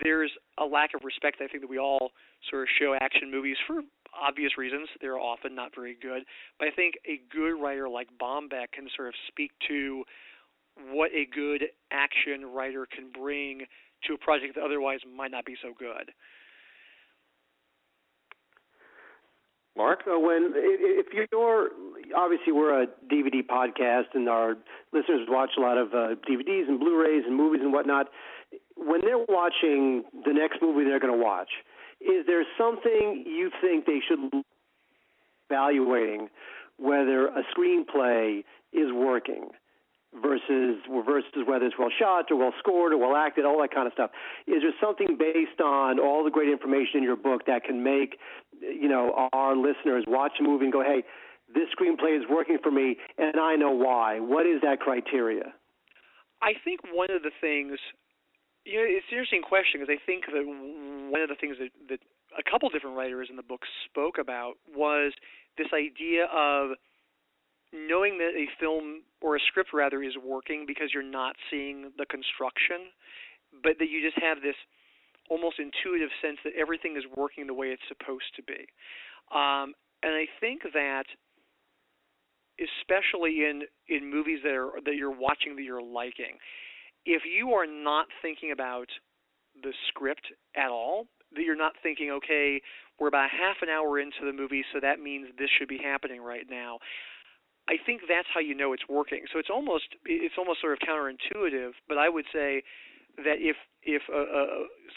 there's a lack of respect, I think, that we all sort of show action movies for obvious reasons. They're often not very good. But I think a good writer like Bombeck can sort of speak to what a good action writer can bring to a project that otherwise might not be so good. Mark? If you're, obviously we're a DVD podcast and our listeners watch a lot of DVDs and Blu-rays and movies and whatnot. When they're watching the next movie they're going to watch, is there something you think they should be evaluating whether a screenplay is working versus whether it's well shot or well scored or well acted, all that kind of stuff? Is there something based on all the great information in your book that can make our listeners watch a movie and go, hey, this screenplay is working for me and I know why? What is that criteria? I think one of the things, it's an interesting question because I think that one of the things that a couple different writers in the book spoke about was this idea of knowing that a film or a script rather is working because you're not seeing the construction, but that you just have this almost intuitive sense that everything is working the way it's supposed to be. And I think that especially in movies that you're watching that you're liking, if you are not thinking about the script at all, that you're not thinking, okay, we're about half an hour into the movie, so that means this should be happening right now, I think that's how you know it's working. So it's almost sort of counterintuitive, but I would say that if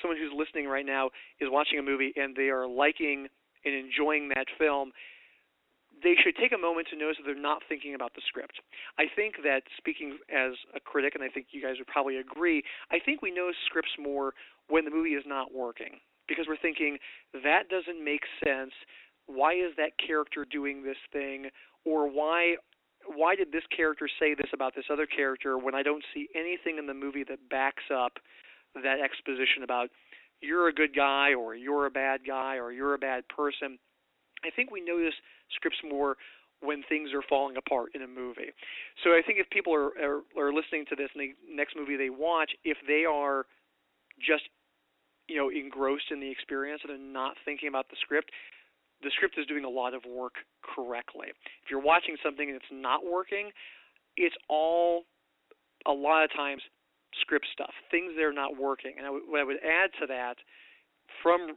someone who's listening right now is watching a movie and they are liking and enjoying that film, they should take a moment to notice that they're not thinking about the script. I think that, speaking as a critic, and I think you guys would probably agree, I think we notice scripts more when the movie is not working because we're thinking, that doesn't make sense. Why is that character doing this thing? Or why did this character say this about this other character when I don't see anything in the movie that backs up that exposition about you're a good guy or you're a bad guy or you're a bad person? I think we notice scripts more when things are falling apart in a movie. So I think if people are listening to this and the next movie they watch, if they are just engrossed in the experience and they're not thinking about the script is doing a lot of work correctly. If you're watching something and it's not working, it's all a lot of times script stuff, things that are not working. And what I would add to that, from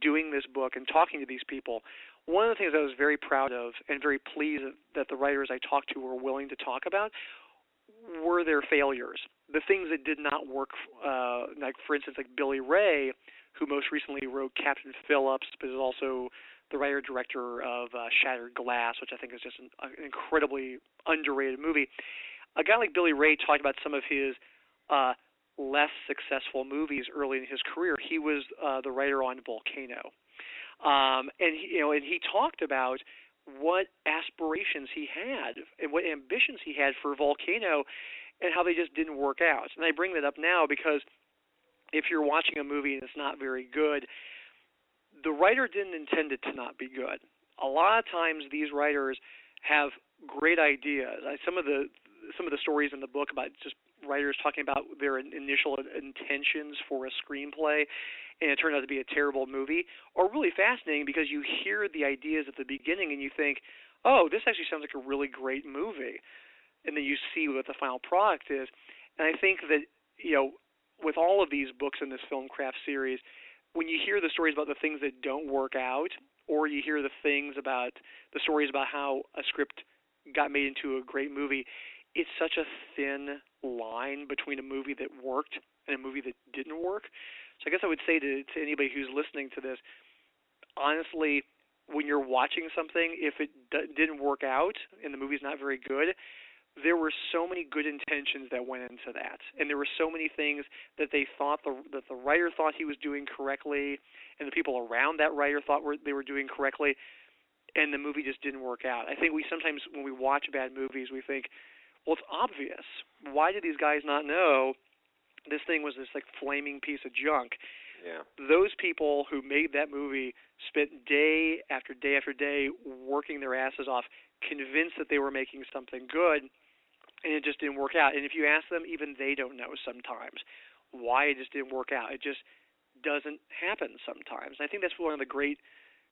doing this book and talking to these people, one of the things I was very proud of and very pleased that the writers I talked to were willing to talk about were their failures. The things that did not work, like for instance, like Billy Ray, who most recently wrote Captain Phillips, but is also the writer-director of Shattered Glass, which I think is just an incredibly underrated movie. A guy like Billy Ray talked about some of his less successful movies early in his career. He was the writer on Volcano, and he talked about what aspirations he had and what ambitions he had for Volcano, and how they just didn't work out. And I bring that up now because if you're watching a movie and it's not very good, the writer didn't intend it to not be good. A lot of times these writers have great ideas. Some of the stories in the book about just writers talking about their initial intentions for a screenplay and it turned out to be a terrible movie are really fascinating, because you hear the ideas at the beginning and you think, oh, this actually sounds like a really great movie. And then you see what the final product is. And I think that, with all of these books in this film craft series, when you hear the stories about the things that don't work out, or you hear the stories about how a script got made into a great movie, it's such a thin line between a movie that worked and a movie that didn't work. So I guess I would say to anybody who's listening to this, honestly, when you're watching something, if it didn't work out and the movie's not very good, there were so many good intentions that went into that, and there were so many things that they thought that the writer thought he was doing correctly, and the people around that writer thought they were doing correctly, and the movie just didn't work out. I think we sometimes, when we watch bad movies, we think, well, it's obvious. Why did these guys not know this thing was this like flaming piece of junk? Yeah. Those people who made that movie spent day after day after day working their asses off, convinced that they were making something good, and it just didn't work out. And if you ask them, even they don't know sometimes why it just didn't work out. It just doesn't happen sometimes. And I think that's one of the great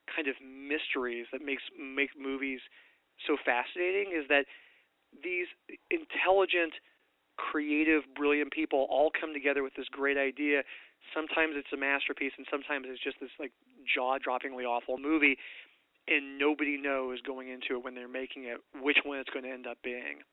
kind of mysteries that make movies so fascinating, is that these intelligent, creative, brilliant people all come together with this great idea. Sometimes it's a masterpiece, and sometimes it's just this like jaw-droppingly awful movie, and nobody knows going into it when they're making it which one it's going to end up being.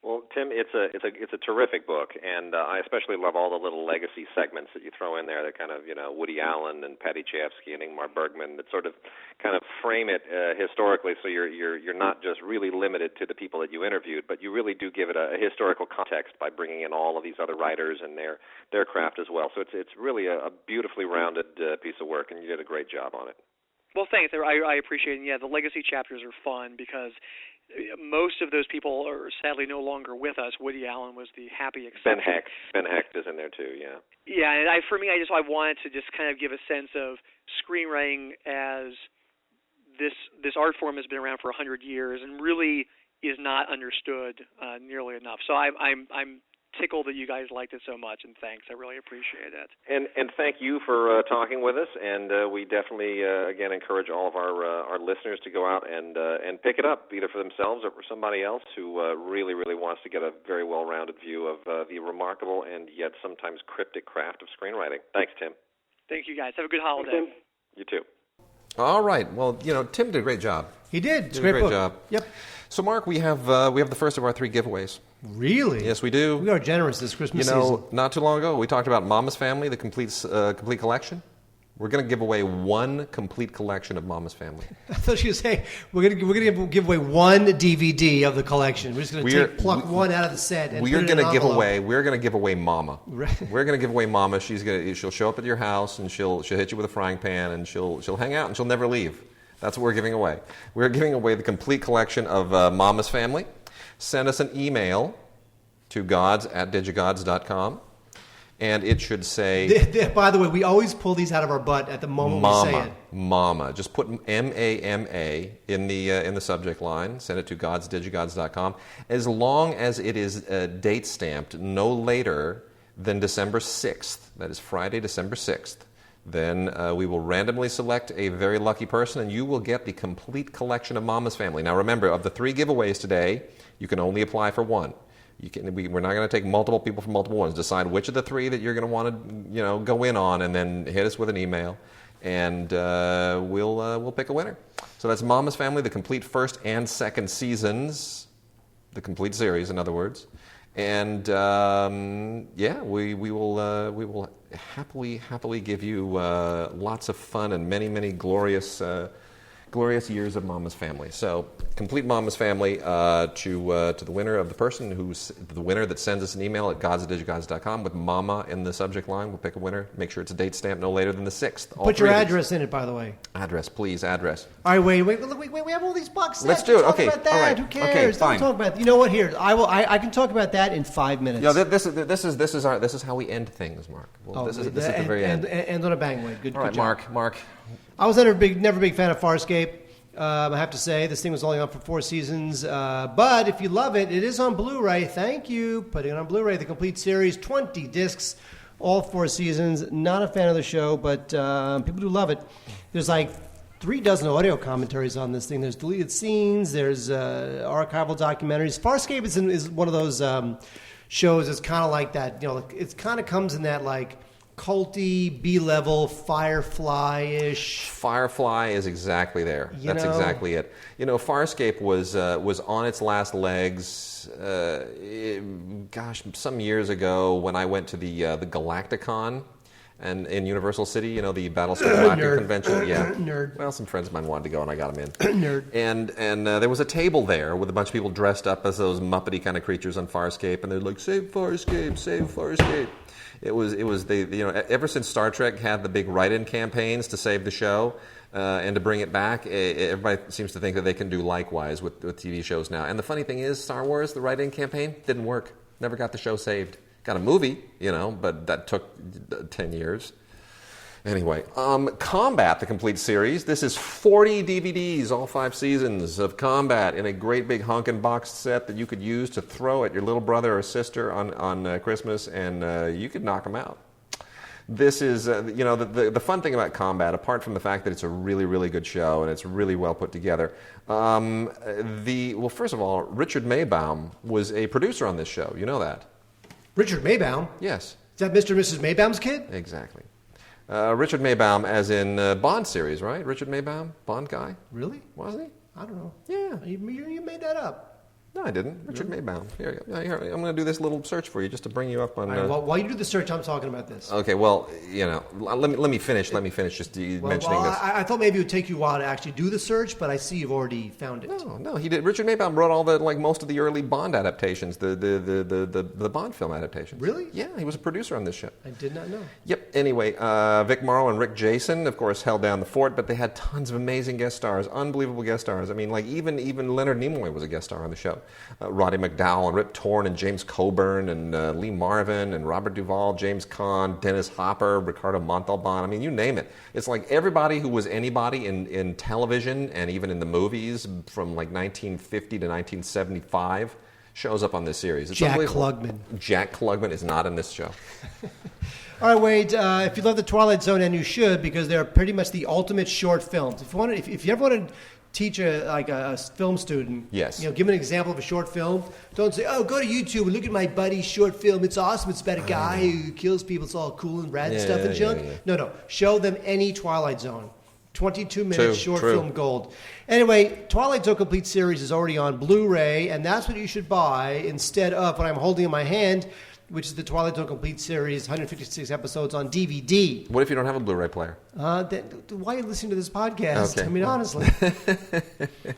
Well, Tim, it's a terrific book, and I especially love all the little legacy segments that you throw in there that kind of, Woody Allen and Patty Chayefsky and Ingmar Bergman, that sort of kind of frame it historically, so you're not just really limited to the people that you interviewed, but you really do give it a historical context by bringing in all of these other writers and their craft as well. So it's really a beautifully rounded piece of work, and you did a great job on it. Well, thanks. I appreciate it. Yeah, the legacy chapters are fun because most of those people are sadly no longer with us. Woody Allen was the happy exception. Ben Hecht is in there too, yeah. Yeah, and I wanted to just kind of give a sense of screenwriting as this art form has been around for 100 years and really is not understood nearly enough. So I'm tickled that you guys liked it so much, and thanks. I really appreciate it. And thank you for talking with us, and we definitely again encourage all of our listeners to go out and pick it up, either for themselves or for somebody else who really wants to get a very well-rounded view of the remarkable and yet sometimes cryptic craft of screenwriting. Thanks, Tim. Thank you, guys. Have a good holiday. You too. All right. Well, Tim did a great job. He did. It's a great book. job. Yep. So, Mark, we have the first of our 3 giveaways. Really? Yes, we do. We are generous this Christmas season. Not too long ago, we talked about Mama's Family, the complete collection. We're going to give away 1 complete collection of Mama's Family. I thought you were going to say we're going to give away 1 DVD of the collection. We're just going to pluck one out of the set. And we're going to give away Mama. Right. We're going to give away Mama. She'll show up at your house and she'll hit you with a frying pan and she'll hang out and she'll never leave. That's what we're giving away. We're giving away the complete collection of Mama's Family. Send us an email to gods@digigods.com. and it should say... By the way, we always pull these out of our butt at the moment we say it. Mama. Just put M-A-M-A in the subject line. Send it to digigods.com. As long as it is date stamped no later than December 6th. That is Friday, December 6th. Then we will randomly select a very lucky person, and you will get the complete collection of Mama's Family. Now remember, of the 3 giveaways today, you can only apply for one. We're not going to take multiple people from multiple ones. Decide which of the 3 that you're going to want to go in on, and then hit us with an email, and we'll pick a winner. So that's Mama's Family, the complete first and second seasons, the complete series, in other words. And we will happily give you lots of fun and many glorious years of Mama's Family. So complete Mama's Family to the winner of the person who's the winner that sends us an email at gods@digigods.com with Mama in the subject line. We'll pick a winner. Make sure it's a date stamp no later than the 6th. Put your address in it, by the way. Address, please. Address. All right, wait. We have all these boxes. Let's do it. Talk Okay. about that. All right. Who cares? Okay, fine. Don't talk about. You know what? Here, I can talk about that in 5 minutes. Yeah, this is how we end things, Mark. Well, this is at the very end. End on a bang, Wade. Good. All right, good job. Mark. I was never a big fan of Farscape. I have to say, this thing was only on for 4 seasons. But if you love it, it is on Blu-ray. Thank you. Putting it on Blu-ray, the complete series, 20 discs, all 4 seasons. Not a fan of the show, but people do love it. There's like 3 dozen audio commentaries on this thing. There's deleted scenes. There's archival documentaries. Farscape is one of those shows that's kind of like that. It kind of comes in that like culty, B-level, Firefly-ish. Firefly is exactly there. That's exactly it. Farscape was on its last legs, some years ago when I went to the Galacticon and in Universal City, the Battlestar Galactica convention. Yeah. Nerd. Well, some friends of mine wanted to go, and I got them in. Nerd. And there was a table there with a bunch of people dressed up as those Muppety kind of creatures on Farscape, and they're like, "Save Farscape, save Farscape." It was ever since Star Trek had the big write-in campaigns to save the show and to bring it back, everybody seems to think that they can do likewise with TV shows now. And the funny thing is, Star Wars, the write-in campaign, didn't work. Never got the show saved. Got a movie, but that took 10 years. Anyway, Combat, the complete series. This is 40 DVDs, all 5 seasons of Combat in a great big honkin' box set that you could use to throw at your little brother or sister on Christmas, and you could knock them out. This is, the fun thing about Combat, apart from the fact that it's a really, really good show and it's really well put together. First of all, Richard Maybaum was a producer on this show. You know that? Richard Maybaum? Yes. Is that Mr. and Mrs. Maybaum's kid? Exactly. Richard Maybaum, as in Bond series, right? Richard Maybaum, Bond guy. Really? Was he? I don't know. Yeah. You made that up. No, I didn't. Richard Maybaum. Here, I'm going to do this little search for you just to bring you up on... Right, while you do the search, I'm talking about this. Okay, well, let me finish mentioning this. I thought maybe it would take you a while to actually do the search, but I see you've already found it. No, he did. Richard Maybaum wrote all most of the early Bond adaptations, the Bond film adaptations. Really? Yeah, he was a producer on this show. I did not know. Yep. Anyway, Vic Morrow and Rick Jason, of course, held down the fort, but they had tons of amazing guest stars, unbelievable guest stars. I mean, even Leonard Nimoy was a guest star on the show. Roddy McDowall and Rip Torn and James Coburn and Lee Marvin and Robert Duvall, James Caan, Dennis Hopper, Ricardo Montalban. I mean, you name it. It's like everybody who was anybody in television and even in the movies from 1950 to 1975 shows up on this series. It's Jack Klugman. Jack Klugman is not in this show. All right, Wade, if you love The Twilight Zone, and you should, because they're pretty much the ultimate short films. If you ever want to teach a film student, yes, give an example of a short film. Don't say, "Oh, go to YouTube and look at my buddy's short film. It's awesome. It's about a guy who kills people. It's all cool and rad stuff and junk." Yeah. No. Show them any Twilight Zone. 22 minutes short film gold. Anyway, Twilight Zone Complete Series is already on Blu-ray, and that's what you should buy instead of what I'm holding in my hand, which is the Twilight Zone Complete Series, 156 episodes on DVD. What if you don't have a Blu-ray player? Why are you listening to this podcast? Okay. I mean, honestly.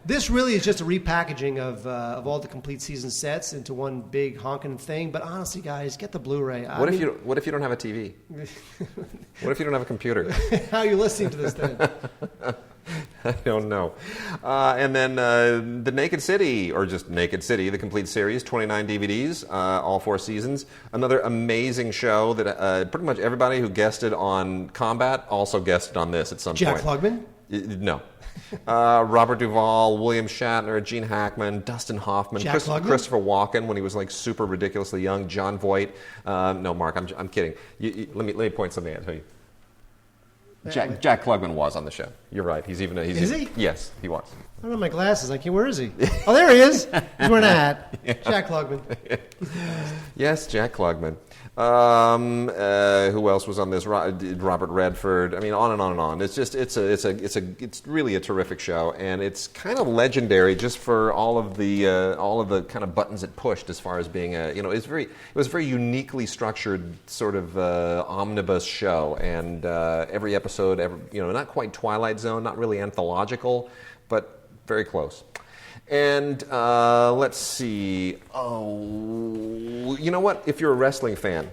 This really is just a repackaging of all the complete season sets into one big honking thing. But honestly, guys, get the Blu-ray. What if you don't have a TV? What if you don't have a computer? How are you listening to this thing? I don't know. And then The Naked City, or just Naked City, the complete series, 29 DVDs, all 4 seasons. Another amazing show that pretty much everybody who guested on Combat also guested on this at some Jack point. Klugman? No. Robert Duvall, William Shatner, Gene Hackman, Dustin Hoffman, Christopher Walken when he was like super ridiculously young, Jon Voight. No, Mark, I'm kidding. Let me point something out to you. Jack Klugman was on the show. You're right. Is he? Yes, he was. I don't know my glasses. Where is he? Oh, there he is. He's wearing a hat. Yeah. Jack Klugman. Yes, Jack Klugman. Who else was on this? Robert Redford. I mean, on and on and on. It's really a terrific show, and it's kind of legendary just for all of the kind of buttons it pushed as far as being it was a very uniquely structured sort of omnibus show, and every episode, not quite Twilight Zone, not really anthological, but very close. And let's see. Oh, you know what? If you're a wrestling fan,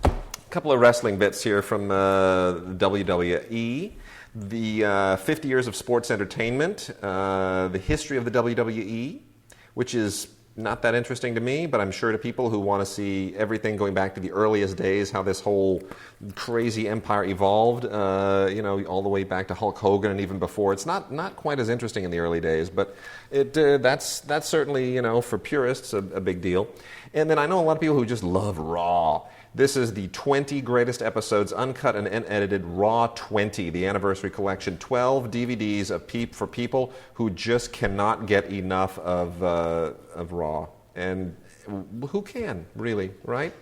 a couple of wrestling bits here from WWE. The 50 years of sports entertainment, the history of the WWE, which is not that interesting to me, but I'm sure to people who want to see everything going back to the earliest days, how this whole crazy empire evolved, all the way back to Hulk Hogan and even before. It's not quite as interesting in the early days, but that's certainly, for purists, a big deal. And then I know a lot of people who just love Raw. This is the 20 greatest episodes, uncut and unedited, Raw 20, the anniversary collection. 12 DVDs for people who just cannot get enough of Raw. And who can, really, right?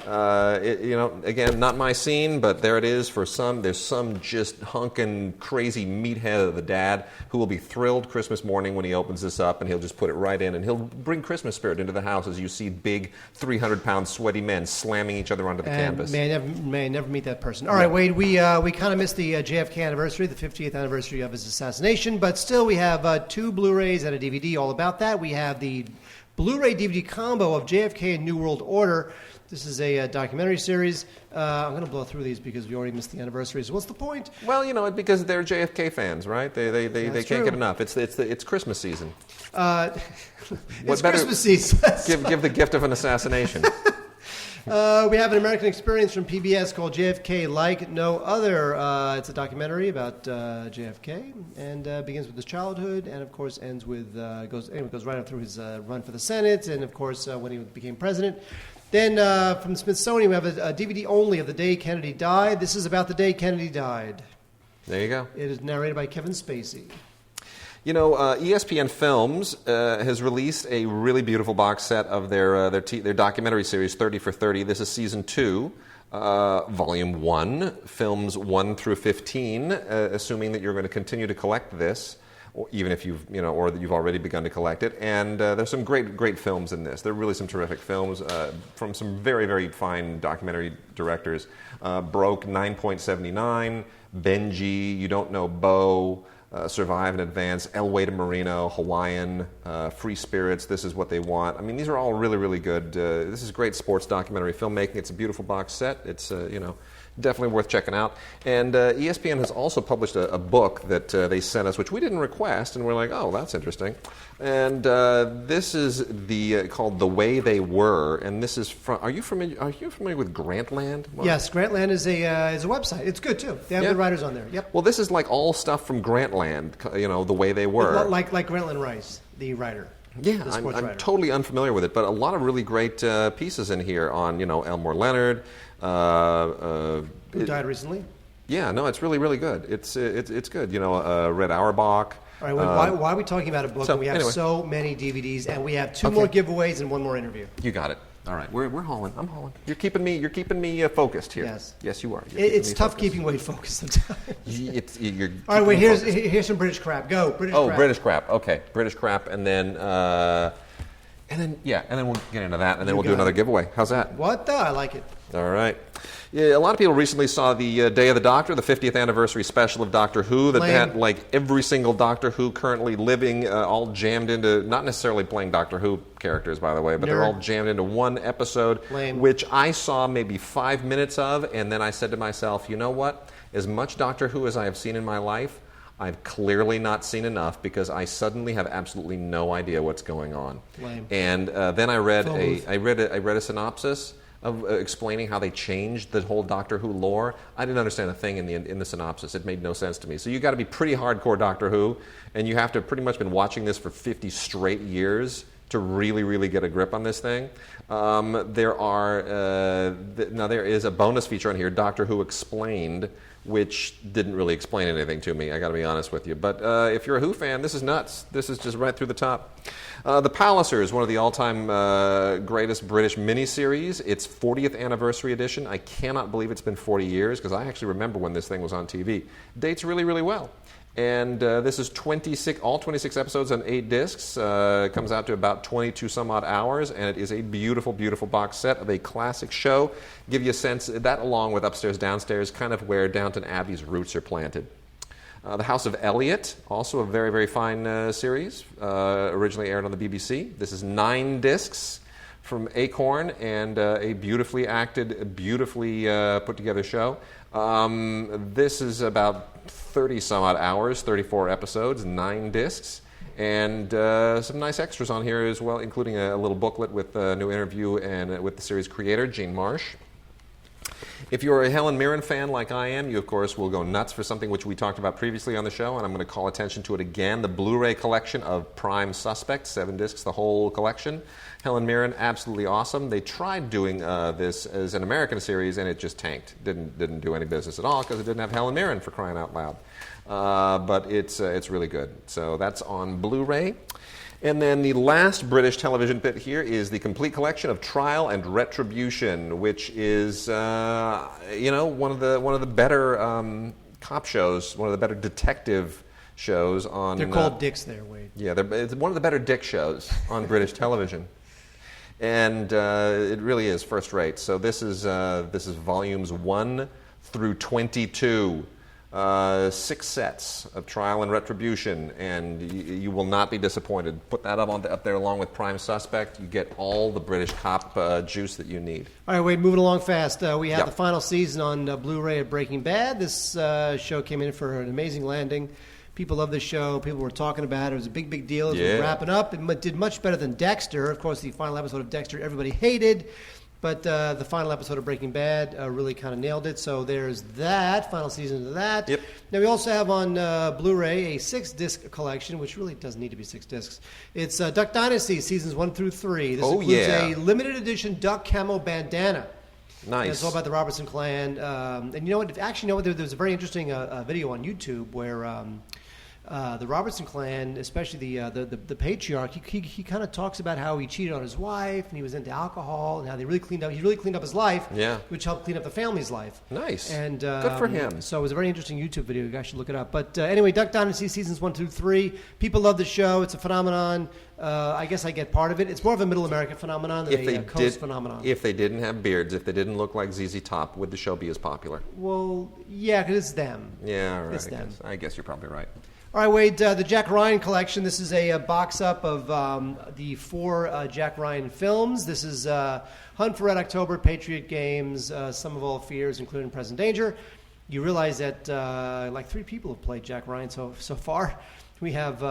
Again, not my scene, but there it is for some. There's some just hunkin' crazy meathead of the dad who will be thrilled Christmas morning when he opens this up, and he'll just put it right in, and he'll bring Christmas spirit into the house as you see big 300-pound sweaty men slamming each other onto the canvas. May I never meet that person. All right, Wade, we kind of missed the JFK anniversary, the 50th anniversary of his assassination, but still we have 2 Blu-rays and a DVD all about that. We have the Blu-ray DVD combo of JFK and New World Order. This is a documentary series. I'm going to blow through these because we already missed the anniversaries. What's the point? Well, because they're JFK fans, right? They can't get enough. It's Christmas season. It's Christmas season. give the gift of an assassination. We have an American experience from PBS called JFK Like No Other. It's a documentary about JFK and begins with his childhood and, of course, ends with goes right up through his run for the Senate and, of course, when he became president. Then from Smithsonian, we have a DVD only of The Day Kennedy Died. This is about the day Kennedy died. There you go. It is narrated by Kevin Spacey. ESPN Films has released a really beautiful box set of their documentary series, 30 for 30. This is season 2, volume 1, films 1 through 15. Assuming that you're going to continue to collect this, or even if you've or that you've already begun to collect it. And there's some great films in this. There are really some terrific films from some very, very fine documentary directors. Broke 9.79, Benji, You Don't Know Bo. Survive and Advance, El Way to Marino, Hawaiian, Free Spirits, This Is What They Want. I mean, these are all really, really good. This is great sports documentary filmmaking. It's a beautiful box set. It's, definitely worth checking out. And ESPN has also published a book that they sent us, which we didn't request, and we're like, oh, that's interesting. And this is called The Way They Were, and this is from. Are you familiar with Grantland? Mark? Yes, Grantland is a website. It's good too. They have good writers on there. Yep. Well, this is like all stuff from Grantland. The Way They Were. Like Grantland Rice, the writer. Yeah, I'm totally unfamiliar with it, but a lot of really great pieces in here on Elmore Leonard. Who died recently? Yeah, no, it's really, really good. It's good. Red Auerbach. All right, why are we talking about a book when we have so many DVDs and we have 2 more giveaways and 1 more interview? You got it. All right, we're hauling. I'm hauling. You're keeping me focused here. Yes, you are. It's tough keeping Wade focused sometimes. All right, wait. Here's some British crap. Go British crap. British crap. Okay, British crap, and then we'll get into that, and then we'll do another giveaway. How's that? What the? I like it. All right. Yeah, a lot of people recently saw the Day of the Doctor, the 50th anniversary special of Doctor Who, that had like every single Doctor Who currently living all jammed into, not necessarily playing Doctor Who characters, by the way, but they're all jammed into one episode, which I saw maybe 5 minutes of, and then I said to myself, you know what? As much Doctor Who as I have seen in my life, I've clearly not seen enough because I suddenly have absolutely no idea what's going on. Lame. And then I read a synopsis of explaining how they changed the whole Doctor Who lore. I didn't understand a thing in the synopsis. It made no sense to me. So you got to be pretty hardcore Doctor Who, and you have to have pretty much been watching this for 50 straight years to really, really get a grip on this thing. There is a bonus feature on here, Doctor Who Explained, which didn't really explain anything to me, I got to be honest with you. But if you're a Who fan, this is nuts. This is just right through the top. The Pallisers, one of the all-time greatest British miniseries. Its 40th anniversary edition. I cannot believe it's been 40 years, because I actually remember when this thing was on TV. Dates really, really well. And this is all 26 episodes on 8 discs. Comes out to about 22 some odd hours, and it is a beautiful, beautiful box set of a classic show. Give you a sense, that along with Upstairs, Downstairs, kind of where Downton Abbey's roots are planted. The House of Elliot, also a very, very fine series, originally aired on the BBC. This is 9 discs from Acorn, and a beautifully acted, beautifully put together show. This is about 30 some odd hours, 34 episodes, 9 discs, and some nice extras on here as well, including a little booklet with a new interview and with the series creator, Gene Marsh. If you're a Helen Mirren fan like I am, you of course will go nuts for something which we talked about previously on the show, and I'm going to call attention to it again, the Blu-ray collection of Prime Suspect, 7 discs, the whole collection. Helen Mirren, absolutely awesome. They tried doing this as an American series, and it just tanked. Didn't do any business at all because it didn't have Helen Mirren, for crying out loud. But it's really good. So that's on Blu-ray. And then the last British television bit here is the complete collection of Trial and Retribution, which is one of the better cop shows, one of the better detective shows on. They're called dicks there, Wade. Yeah, it's one of the better dick shows on British television, and it really is first rate. So this is volumes 1 through 22. 6 sets of Trial and Retribution, and you will not be disappointed. Put that up there along with Prime Suspect. You get all the British cop juice that you need. All right, Wade, moving along fast. We have the final season on Blu-ray of Breaking Bad. This show came in for an amazing landing. People love this show. People were talking about it. It was a big, big deal. It was wrapping up. It did much better than Dexter. Of course, the final episode of Dexter everybody hated. But the final episode of Breaking Bad really kind of nailed it. So there's that, final season of that. Yep. Now we also have on Blu-ray a 6-disc collection, which really doesn't need to be 6 discs. It's Duck Dynasty, seasons 1 through 3. This includes a limited edition duck camo bandana. Nice. And it's all about the Robertson clan. And you know what? Actually, there was a very interesting video on YouTube where the Robertson clan, especially the patriarch, he kind of talks about how he cheated on his wife and he was into alcohol and how he really cleaned up his life, which helped clean up the family's life. Nice. And good for him. So it was a very interesting YouTube video. You guys should look it up. But anyway, Duck Dynasty seasons 1 through 3. People love the show. It's a phenomenon. I guess I get part of it. It's more of a Middle American phenomenon than a coast phenomenon. If they didn't have beards, if they didn't look like ZZ Top, would the show be as popular? Well, yeah, because it's them. Yeah, all right. It's them. I guess you're probably right. All right, Wade, the Jack Ryan collection. This is a box up of the 4 Jack Ryan films. This is Hunt for Red October, Patriot Games, Sum of All Fears, including Present Danger. You realize that like 3 people have played Jack Ryan so far. We have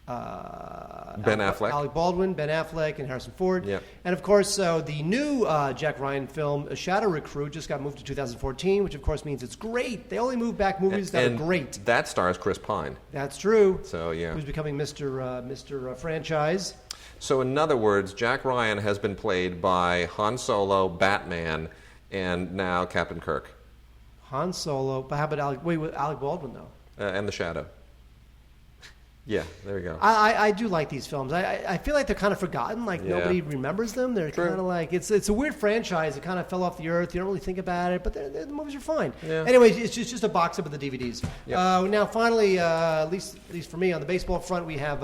Ben Affleck, Alec Baldwin, Ben Affleck, and Harrison Ford. Yep. And of course, the new Jack Ryan film, Shadow Recruit, just got moved to 2014, which of course means it's great. They only move back movies that are great. That stars Chris Pine. That's true. So yeah, who's becoming Mr. Franchise. So in other words, Jack Ryan has been played by Han Solo, Batman, and now Captain Kirk. Han Solo, but how about Alec Baldwin though? And The Shadow. Yeah, there you go. I do like these films. I feel like they're kind of forgotten. Like nobody remembers them. They're kind of like it's a weird franchise. It kind of fell off the earth. You don't really think about it, but the movies are fine. Yeah. Anyway, it's just a box up of the DVDs. Yep. Now, finally, at least for me, on the baseball front, we have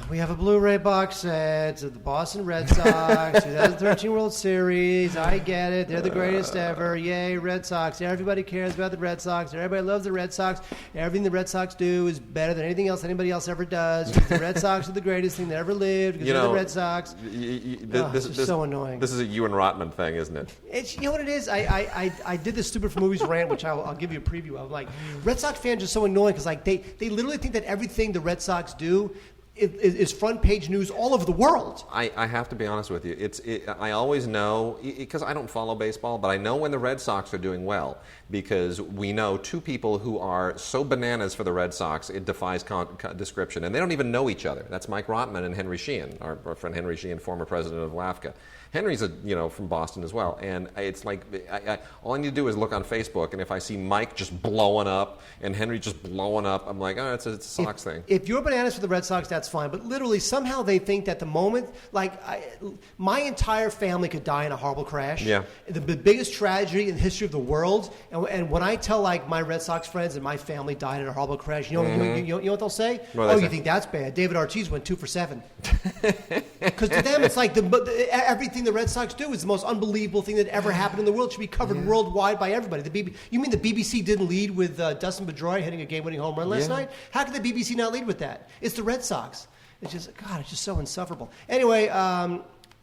We have a Blu-ray box set of the Boston Red Sox 2013 World Series. I get it. They're the greatest ever. Yay, Red Sox. Everybody cares about the Red Sox. Everybody loves the Red Sox. Everything the Red Sox do is better than anything else anybody else ever does. The Red Sox are the greatest thing that ever lived because they're the Red Sox. This is so annoying. This is a Ewan Rotman thing, isn't it? You know what it is? I did this Stupid for Movies rant, which I'll give you a preview of. Like, Red Sox fans are so annoying because they literally think that everything the Red Sox do is front page news all over the world. I have to be honest with you. I always know, because I don't follow baseball, but I know when the Red Sox are doing well because we know two people who are so bananas for the Red Sox, it defies description. And they don't even know each other. That's Mike Rotman and Henry Sheehan, our friend Henry Sheehan, former president of LAFCA. Henry's from Boston as well, and it's like all I need to do is look on Facebook, and if I see Mike just blowing up and Henry just blowing up, I'm like, oh, it's a Sox thing. If you're bananas for the Red Sox, that's fine, but literally somehow they think that the moment, my entire family could die in a horrible crash. Yeah. The biggest tragedy in the history of the world, and when I tell my Red Sox friends that my family died in a horrible crash, you know what they'll say? You think that's bad? David Ortiz went 2 for 7. Because to them, it's like everything the Red Sox do is the most unbelievable thing that ever happened in the world. It should be covered worldwide by everybody. You mean the BBC didn't lead with Dustin Pedroia hitting a game-winning home run last night? How could the BBC not lead with that? It's the Red Sox. It's just so insufferable. Anyway,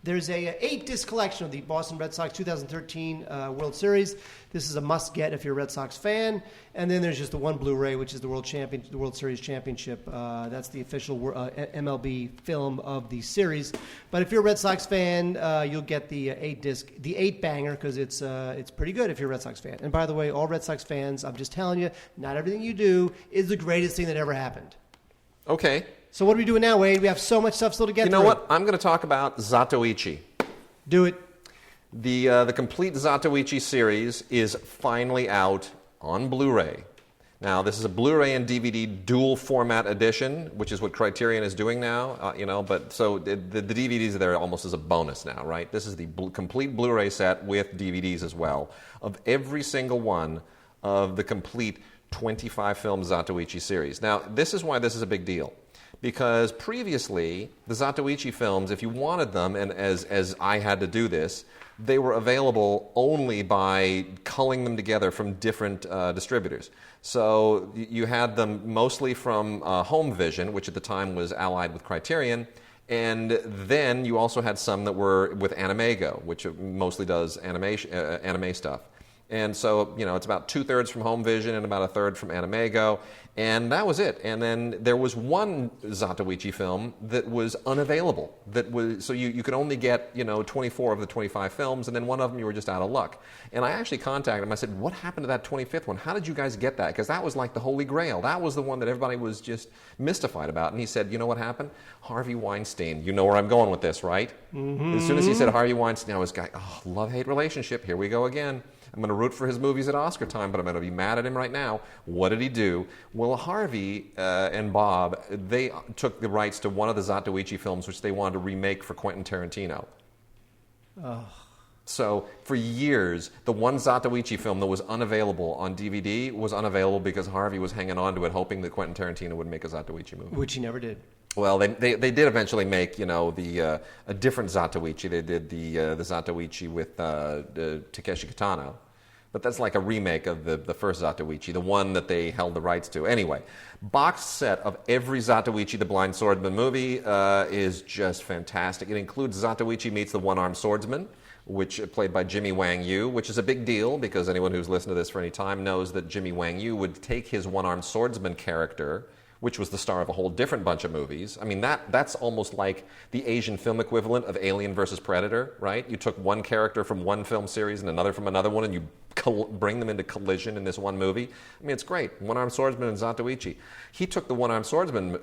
there's a 8-disc collection of the Boston Red Sox 2013 World Series. This is a must-get if you're a Red Sox fan. And then there's just the one Blu-ray, which is the World Series Championship. That's the official MLB film of the series. But if you're a Red Sox fan, you'll get the 8-disc, the 8-banger, because it's pretty good if you're a Red Sox fan. And by the way, all Red Sox fans, I'm just telling you, not everything you do is the greatest thing that ever happened. Okay. So what are we doing now, Wade? We have so much stuff still to get through. You know what? I'm going to talk about Zatoichi. Do it. The complete Zatoichi series is finally out on Blu-ray. Now, this is a Blu-ray and DVD dual format edition, which is what Criterion is doing now. But so the DVDs are there almost as a bonus now, right? This is the complete Blu-ray set with DVDs as well of every single one of the complete 25-film Zatoichi series. Now, this is why this is a big deal. Because previously, the Zatoichi films, if you wanted them, and as I had to do this, they were available only by culling them together from different distributors. So you had them mostly from Home Vision, which at the time was allied with Criterion, and then you also had some that were with Animego, which mostly does anime stuff. And so, it's about 2/3 from Home Vision and about 1/3 from Animego, and that was it. And then there was one Zatoichi film that was unavailable. So you could only get 24 of the 25 films, and then one of them you were just out of luck. And I actually contacted him. I said, "What happened to that 25th one? How did you guys get that?" Because that was like the Holy Grail. That was the one that everybody was just mystified about. And he said, "You know what happened? Harvey Weinstein. You know where I'm going with this, right?" Mm-hmm. As soon as he said Harvey Weinstein, I was like, love-hate relationship. Here we go again. I'm going to root for his movies at Oscar time, but I'm going to be mad at him right now. What did he do? Well, Harvey and Bob, they took the rights to one of the Zatoichi films, which they wanted to remake for Quentin Tarantino. Oh. So for years, the one Zatoichi film that was unavailable on DVD was unavailable because Harvey was hanging on to it, hoping that Quentin Tarantino would make a Zatoichi movie. Which he never did. Well, they did eventually make a different Zatoichi. They did the Zatoichi with Takeshi Kitano, but that's like a remake of the first Zatoichi, the one that they held the rights to. Anyway, box set of every Zatoichi the Blind Swordsman movie is just fantastic. It includes Zatoichi Meets the One-Armed Swordsman, which played by Jimmy Wang Yu, which is a big deal because anyone who's listened to this for any time knows that Jimmy Wang Yu would take his One-Armed Swordsman character, which was the star of a whole different bunch of movies. I mean, that's almost like the Asian film equivalent of Alien versus Predator, right? You took one character from one film series and another from another one, and you bring them into collision in this one movie. I mean, it's great. One-Armed Swordsman and Zatoichi. He took the One-Armed Swordsman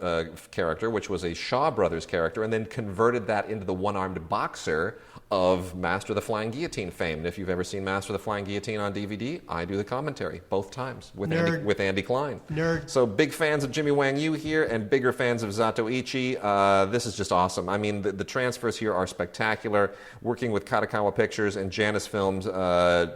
character, which was a Shaw Brothers character, and then converted that into the one-armed boxer of Master of the Flying Guillotine fame. And if you've ever seen Master of the Flying Guillotine on DVD, I do the commentary both times with Andy Klein. Nerd. So big fans of Jimmy Wang Yu here and bigger fans of Zatoichi. This is just awesome. I mean, the transfers here are spectacular. Working with Katakawa Pictures and Janus Films,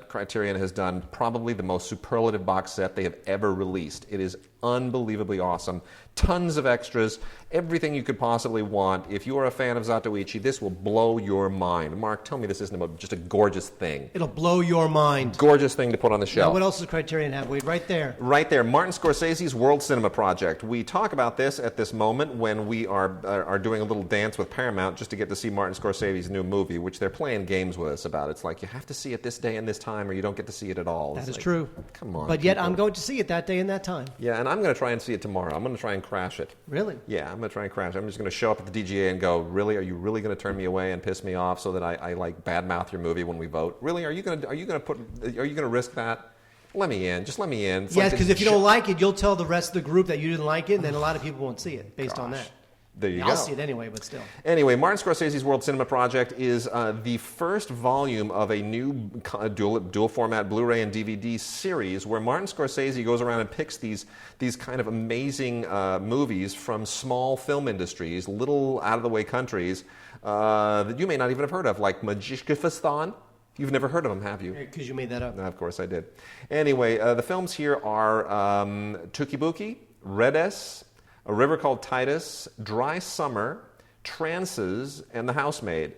Criterion has done probably the most superlative box set they have ever released. It is unbelievably awesome. Tons of extras. everything you could possibly want. If you are a fan of Zatoichi, this will blow your mind. Mark, tell me this isn't about just a gorgeous thing. It'll blow your mind. Gorgeous thing to put on the shelf. Now, what else does Criterion have, Wade? Right there. Right there, Martin Scorsese's World Cinema Project. We talk about this at this moment when we are doing a little dance with Paramount just to get to see Martin Scorsese's new movie, which they're playing games with us about. It's like, you have to see it this day and this time or you don't get to see it at all. That is like, true. Come on. But yet I'm going to see it that day and that time. Yeah, and I'm going to try and see it tomorrow. I'm going to try and crash it. Really? Yeah, I'm going to try and crash it. I'm just going to show up at the DGA and go, really? Are you really going to turn me away and piss me off so that I like badmouth your movie when we vote? Really? Are you going to risk that? Let me in. Just let me in. It's Yes, like because if you don't like it, you'll tell the rest of the group that you didn't like it, and then a lot of people won't see it based on that. There you go. I'll see it anyway, but still. Anyway, Martin Scorsese's World Cinema Project is the first volume of a new dual format Blu-ray and DVD series where Martin Scorsese goes around and picks these kind of amazing movies from small film industries, little out-of-the-way countries that you may not even have heard of, like Tajikistan. You've never heard of them, have you? Because you made that up. No, of course I did. Anyway, the films here are Tukibuki, Redes, A River Called Titus, Dry Summer, Trances, and The Housemaid.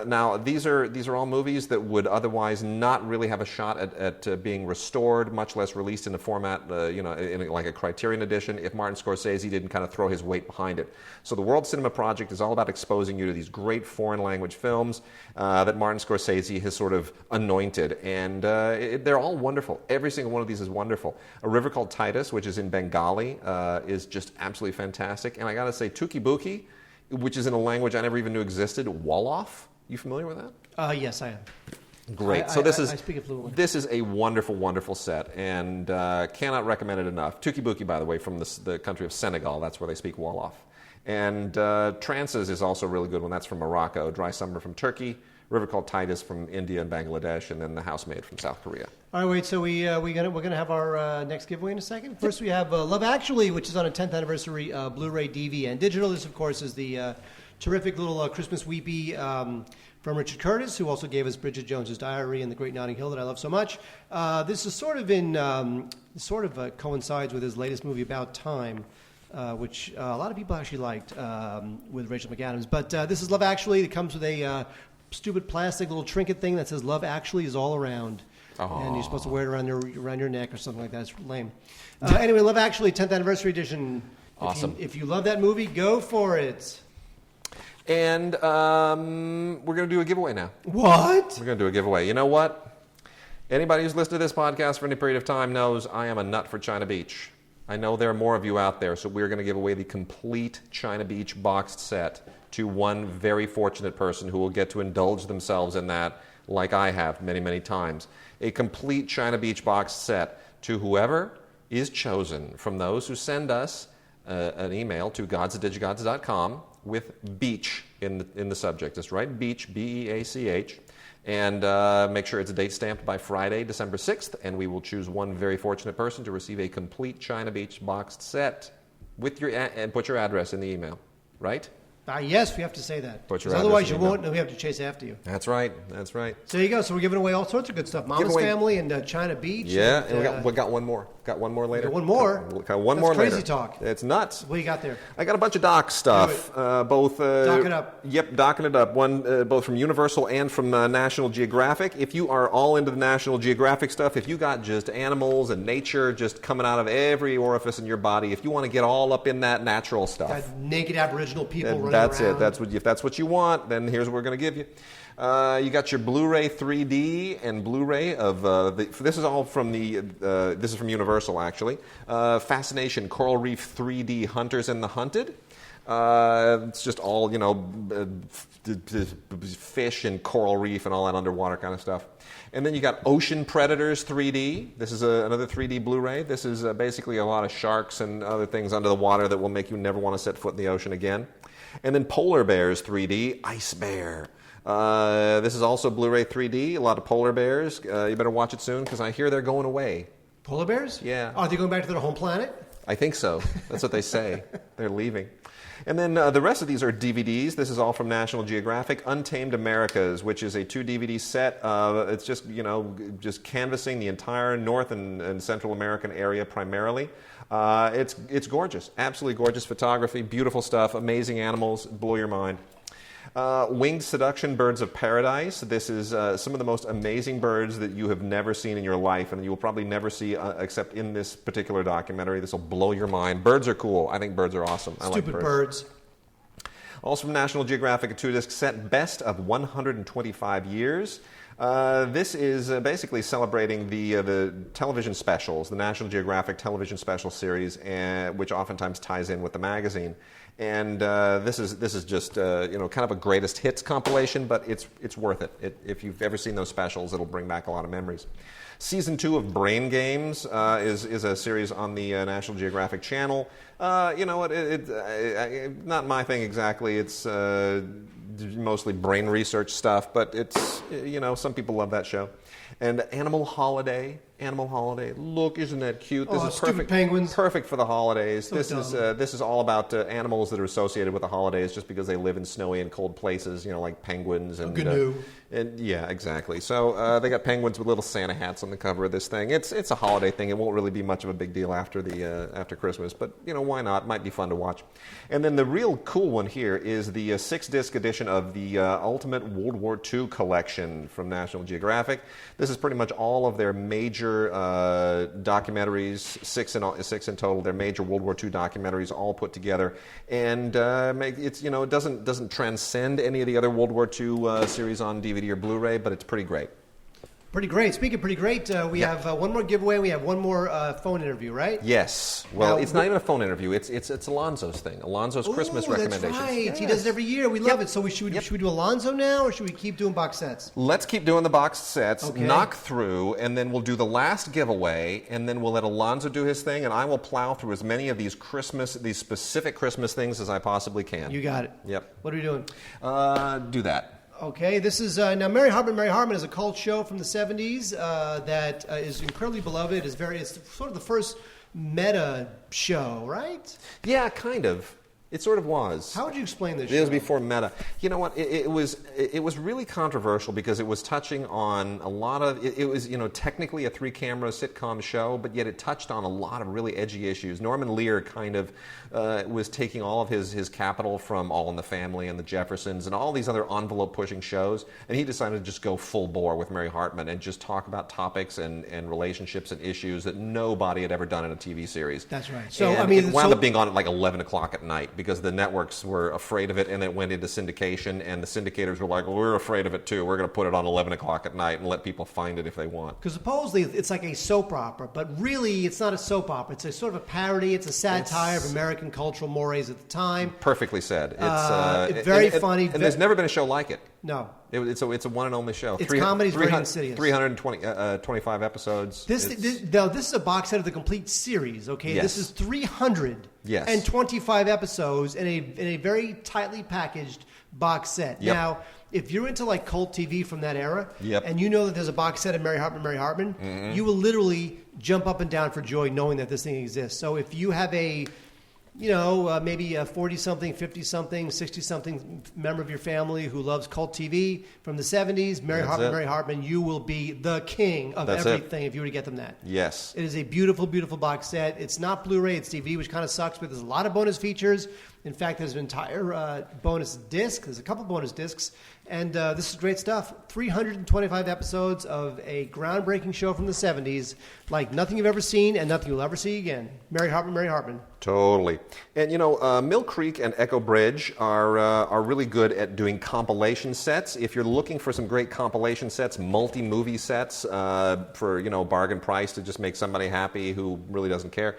Now these are all movies that would otherwise not really have a shot at being restored, much less released in a format, in like a Criterion edition, if Martin Scorsese didn't kind of throw his weight behind it. So the World Cinema Project is all about exposing you to these great foreign language films that Martin Scorsese has sort of anointed, and they're all wonderful. Every single one of these is wonderful. A River Called Titus, which is in Bengali, is just absolutely fantastic. And I got to say, Tukibuki, which is in a language I never even knew existed, Wolof. You familiar with that? Yes, I am. Great. I speak it fluently. This is a wonderful, wonderful set, and cannot recommend it enough. Tukibuki, by the way, from the country of Senegal. That's where they speak Wolof. And Trances is also a really good one. That's from Morocco. Dry Summer from Turkey. River Called Titus from India and Bangladesh, and then The Housemaid from South Korea. All right, wait. So we're gonna have our next giveaway in a second. First, we have Love Actually, which is on a 10th anniversary Blu-ray, DVD, and digital. This, of course, is the terrific little Christmas weepy from Richard Curtis, who also gave us Bridget Jones's Diary and The Great Notting Hill that I love so much. This is sort of coincides with his latest movie, About Time, which a lot of people actually liked with Rachel McAdams. But this is Love Actually. It comes with a stupid plastic little trinket thing that says Love Actually is all around. Aww. And you're supposed to wear it around your neck or something like that. It's lame. Anyway, Love Actually, 10th anniversary edition. Awesome. If you love that movie, go for it. And we're going to do a giveaway now. What? We're going to do a giveaway. You know what? Anybody who's listened to this podcast for any period of time knows I am a nut for China Beach. I know there are more of you out there, so we're going to give away the complete China Beach boxed set to one very fortunate person who will get to indulge themselves in that like I have many, many times. A complete China Beach boxed set to whoever is chosen from those who send us an email to gods@digigods.com with beach in the subject. Just write beach, B-E-A-C-H, and make sure it's date stamped by Friday, December 6th, and we will choose one very fortunate person to receive a complete China Beach boxed set with and put your address in the email, right? Yes, we have to say that. Otherwise you won't, and we have to chase after you. That's right. That's right. So there you go. So we're giving away all sorts of good stuff. Mama's Family and China Beach. Yeah, and we got one more. Got one more later. One more? Got one That's more crazy later. Talk. It's nuts. What do you got there? I got a bunch of doc stuff. Both. Dock it up. Yep, docking it up. One both from Universal and from National Geographic. If you are all into the National Geographic stuff, if you got just animals and nature just coming out of every orifice in your body, if you want to get all up in that natural stuff. Got naked Aboriginal people running that's around. If that's what you want, then here's what we're going to give you. You got your Blu-ray 3D and Blu-ray of this is all from this is from Universal actually. Fascination Coral Reef 3D Hunters and the Hunted. It's just all fish and coral reef and all that underwater kind of stuff. And then you got Ocean Predators 3D. This is another 3D Blu-ray. This is basically a lot of sharks and other things under the water that will make you never want to set foot in the ocean again. And then Polar Bears 3D, Ice Bear. This is also Blu-ray 3D, a lot of polar bears. You better watch it soon because I hear they're going away. Polar bears? Yeah. Are they going back to their home planet? I think so. That's what they say. They're leaving. And then the rest of these are DVDs. This is all from National Geographic. Untamed Americas, which is a 2 DVD set. It's just, just canvassing the entire North and Central American area primarily. It's gorgeous. Absolutely gorgeous photography, beautiful stuff, amazing animals, blow your mind. Winged Seduction, Birds of Paradise. This is some of the most amazing birds that you have never seen in your life, and you will probably never see except in this particular documentary. This will blow your mind. Birds are cool. I think birds are awesome. I like birds. Also from National Geographic, a 2-disc set, Best of 125 Years. This is basically celebrating the television specials, the National Geographic television special series, which oftentimes ties in with the magazine. And this is just kind of a greatest hits compilation, but it's worth it. If you've ever seen those specials, it'll bring back a lot of memories. Season 2 of Brain Games is a series on the National Geographic Channel. Not my thing exactly. It's mostly brain research stuff, but it's some people love that show. And Animal Holiday. Look, isn't that cute? This is perfect. Penguins. Perfect for the holidays. This is all about animals that are associated with the holidays, just because they live in snowy and cold places. Like penguins and GNU. And yeah, exactly. So they got penguins with little Santa hats on the cover of this thing. It's a holiday thing. It won't really be much of a big deal after Christmas, but why not? It might be fun to watch. And then the real cool one here is the 6-disc edition of the Ultimate World War II collection from National Geographic. This is pretty much all of their major documentaries, six in total. Their major World War II documentaries all put together, and it doesn't transcend any of the other World War II series on DVD or Blu-ray, but it's pretty great. Pretty great. Speaking of pretty great, we have one more giveaway. We have one more phone interview, right? Yes. Well, it's not even a phone interview. It's Alonso's thing. Alonso's Christmas recommendations. That's right. Yes. He does it every year. We love it. So should we do Alonso now, or should we keep doing box sets? Let's keep doing the box sets. Okay. Knock through, and then we'll do the last giveaway, and then we'll let Alonso do his thing, and I will plow through as many of these specific Christmas things as I possibly can. You got it. Yep. What are we doing? Do that. Okay, this is now Mary Hartman. Mary Hartman is a cult show from the 70s that is incredibly beloved. It's sort of the first meta show, right? Yeah, kind of. It sort of was. How would you explain this show? It was before Meta. You know what? It was really controversial because it was touching on a lot of. It was technically a 3-camera sitcom show, but yet it touched on a lot of really edgy issues. Norman Lear kind of was taking all of his capital from All in the Family and the Jeffersons and all these other envelope-pushing shows, and he decided to just go full bore with Mary Hartman and just talk about topics and relationships and issues that nobody had ever done in a TV series. That's right. So and it wound up being on at like 11 o'clock at night, because the networks were afraid of it, and it went into syndication, and the syndicators were like, well, we're afraid of it too. We're going to put it on 11 o'clock at night and let people find it if they want. Because supposedly it's like a soap opera, but really it's not a soap opera. It's a sort of a parody. It's a satire of American cultural mores at the time. Perfectly said. It's very funny. And there's never been a show like it. No. It's a one and only show. Its comedy's very insidious. 325 episodes. This is a box set of the complete series, okay? Yes. This is 325 episodes in a very tightly packaged box set. Yep. Now, if you're into like cult TV from that era, yep. and you know that there's a box set of Mary Hartman, mm-hmm. you will literally jump up and down for joy knowing that this thing exists. So if you have maybe a 40-something, 50-something, 60-something member of your family who loves cult TV from the 70s, Mary Hartman, you will be the king of everything if you were to get them that. Yes. It is a beautiful, beautiful box set. It's not Blu-ray, it's DVD, which kind of sucks, but there's a lot of bonus features. In fact, there's an entire bonus disc. There's a couple bonus discs. And this is great stuff. 325 episodes of a groundbreaking show from the 70s, like nothing you've ever seen and nothing you'll ever see again. Mary Hartman. Totally. And, Mill Creek and Echo Bridge are really good at doing compilation sets. If you're looking for some great compilation sets, multi-movie sets for, bargain price to just make somebody happy who really doesn't care,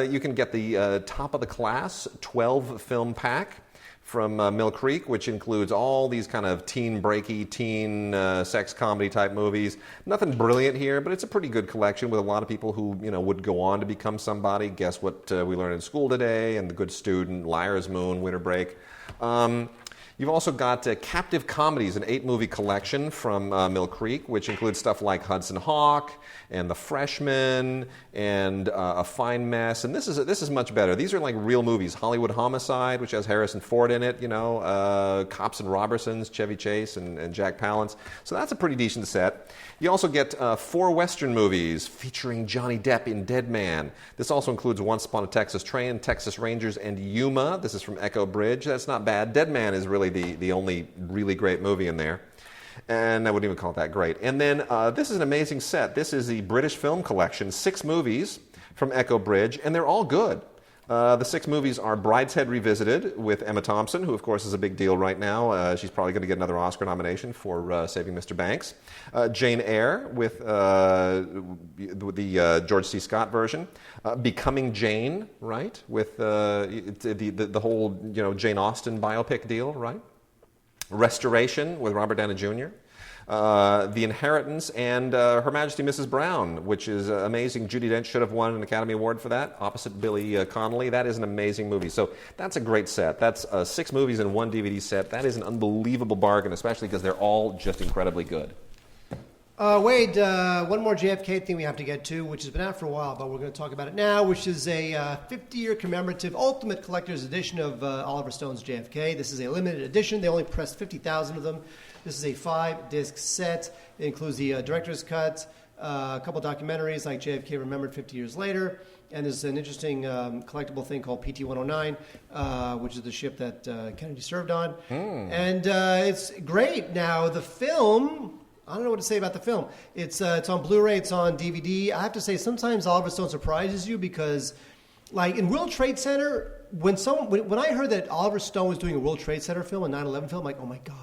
you can get the Top of the Class 12-film pack from Mill Creek, which includes all these kind of teen sex comedy type movies. Nothing brilliant here, but it's a pretty good collection with a lot of people who would go on to become somebody. Guess what we learned in school today, and The Good Student, Liar's Moon, Winter Break. You've also got Captive Comedies, an 8-movie collection from Mill Creek, which includes stuff like Hudson Hawk and The Freshman and A Fine Mess. And this is much better. These are like real movies. Hollywood Homicide, which has Harrison Ford in it, Cops and Robertsons, Chevy Chase and Jack Palance. So that's a pretty decent set. You also get 4 Western movies featuring Johnny Depp in Dead Man. This also includes Once Upon a Texas Train, Texas Rangers, and Yuma. This is from Echo Bridge. That's not bad. Dead Man is really the only really great movie in there. And I wouldn't even call it that great. And then this is an amazing set. This is the British Film Collection, 6 movies from Echo Bridge, and they're all good. The 6 movies are Brideshead Revisited with Emma Thompson, who, of course, is a big deal right now. She's probably going to get another Oscar nomination for Saving Mr. Banks. Jane Eyre with the George C. Scott version. Becoming Jane, right, with the whole Jane Austen biopic deal, right? Restoration with Robert Downey Jr., The Inheritance, and Her Majesty Mrs. Brown, which is amazing. Judi Dench should have won an Academy Award for that, opposite Billy Connolly. That is an amazing movie. So that's a great set. That's 6 movies in 1 DVD set. That is an unbelievable bargain, especially because they're all just incredibly good. Wade, one more JFK thing we have to get to, which has been out for a while, but we're going to talk about it now, which is a 50-year commemorative Ultimate Collector's Edition of Oliver Stone's JFK. This is a limited edition. They only pressed 50,000 of them. This is a 5-disc set. It includes the director's cut, a couple documentaries like JFK Remembered 50 Years Later, and there's an interesting collectible thing called PT-109, which is the ship that Kennedy served on. And it's great. Now, the film... I don't know what to say about the film. It's on Blu-ray. It's on DVD. I have to say, sometimes Oliver Stone surprises you because, like in World Trade Center, when I heard that Oliver Stone was doing a World Trade Center film, a 9/11 film, I'm like, oh my God.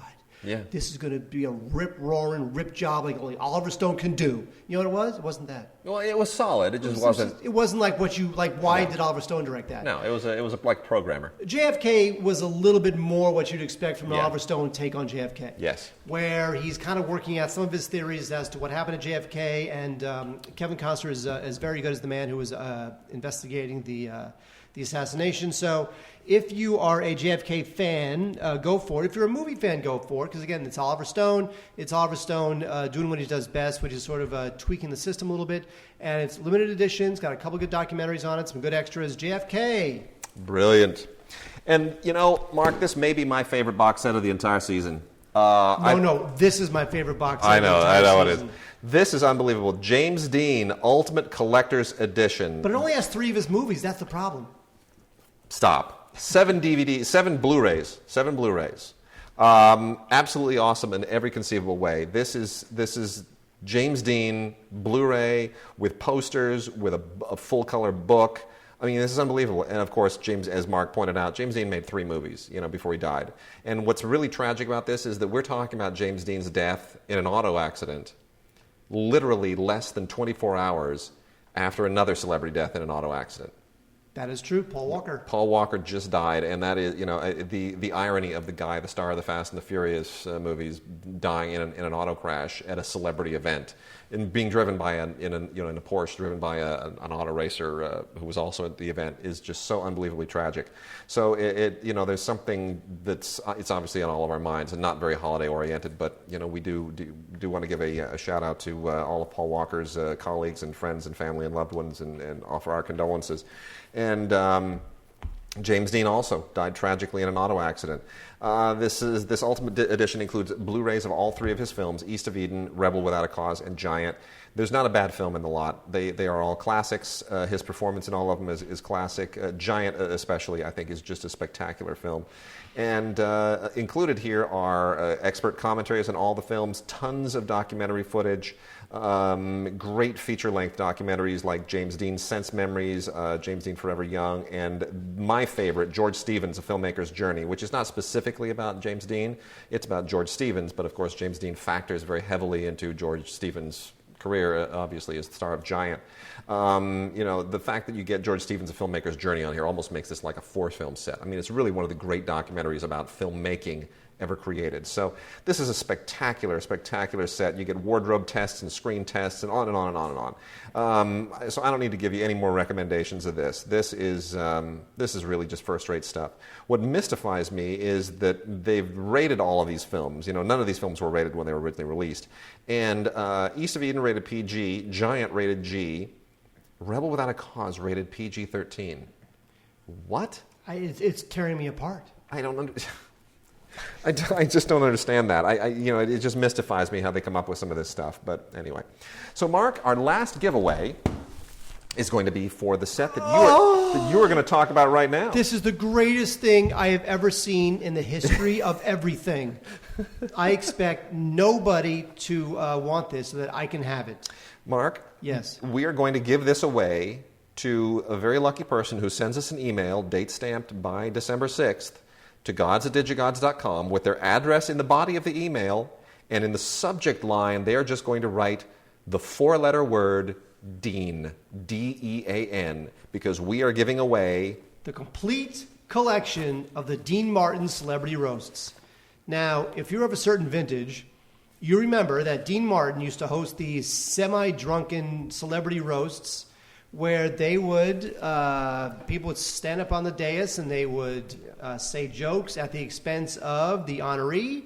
Yeah. This is going to be a rip-roaring, rip job like only Oliver Stone can do. You know what it was? It wasn't that. Well, it was solid. It just wasn't. It wasn't like what you like. Why did Oliver Stone direct that? No, it was a like programmer. JFK was a little bit more what you'd expect from an Oliver Stone take on JFK. Yes. Where he's kind of working out some of his theories as to what happened to JFK, and Kevin Costner is very good as the man who was investigating the assassination. So if you are a JFK fan, go for it. If you're a movie fan, go for it. Because, again, it's Oliver Stone. It's Oliver Stone doing what he does best, which is sort of tweaking the system a little bit. And it's limited edition. It's got a couple good documentaries on it, some good extras. JFK. Brilliant. And, Mark, this may be my favorite box set of the entire season. No, this is my favorite box set. I know it is. This is unbelievable. James Dean, Ultimate Collector's Edition. But it only has 3 of his movies. That's the problem. Stop. 7 DVDs, 7 Blu-rays. Absolutely awesome in every conceivable way. This is James Dean Blu-ray with posters, with a full-color book. I mean, this is unbelievable. And of course, as Mark pointed out, James Dean made 3 movies, before he died. And what's really tragic about this is that we're talking about James Dean's death in an auto accident, literally less than 24 hours after another celebrity death in an auto accident. That is true. Paul Walker. Paul Walker just died, and that is, the irony of the guy, the star of the Fast and the Furious movies, dying in an auto crash at a celebrity event, and being driven by in a Porsche, driven by an auto racer who was also at the event, is just so unbelievably tragic. So there's something it's obviously on all of our minds, and not very holiday oriented, but we do want to give a shout out to all of Paul Walker's colleagues and friends and family and loved ones, and offer our condolences. And James Dean also died tragically in an auto accident. This Ultimate Edition includes Blu-rays of all 3 of his films: East of Eden, Rebel Without a Cause, and Giant. There's not a bad film in the lot. They are all classics. His performance in all of them is classic. Giant especially, I think, is just a spectacular film. And included here are expert commentaries on all the films, tons of documentary footage, great feature-length documentaries like James Dean's Sense Memories, James Dean Forever Young, and my favorite, George Stevens, A Filmmaker's Journey, which is not specifically about James Dean. It's about George Stevens, but of course James Dean factors very heavily into George Stevens' career, obviously, as the star of Giant. The fact that you get George Stevens' A Filmmaker's Journey on here almost makes this like a 4-film set. I mean, it's really one of the great documentaries about filmmaking ever created. So this is a spectacular, spectacular set. You get wardrobe tests and screen tests and on and on and on and on. So I don't need to give you any more recommendations of this. This is really just first-rate stuff. What mystifies me is that they've rated all of these films. You know, none of these films were rated when they were originally released. And East of Eden rated PG, Giant rated G, Rebel Without a Cause rated PG-13. What? It's tearing me apart. I don't understand. I just don't understand that. It just mystifies me how they come up with some of this stuff. But anyway. So, Mark, our last giveaway is going to be for the set that you are going to talk about right now. This is the greatest thing I have ever seen in the history of everything. I expect nobody to want this so that I can have it. Mark? Yes. We are going to give this away to a very lucky person who sends us an email, date stamped by December 6th, to gods@digigods.com with their address in the body of the email, and in the subject line, they are just going to write the four-letter word Dean, D-E-A-N, because we are giving away the complete collection of the Dean Martin Celebrity Roasts. Now, if you're of a certain vintage, you remember that Dean Martin used to host these semi-drunken celebrity roasts where they would, people would stand up on the dais and they would say jokes at the expense of the honoree,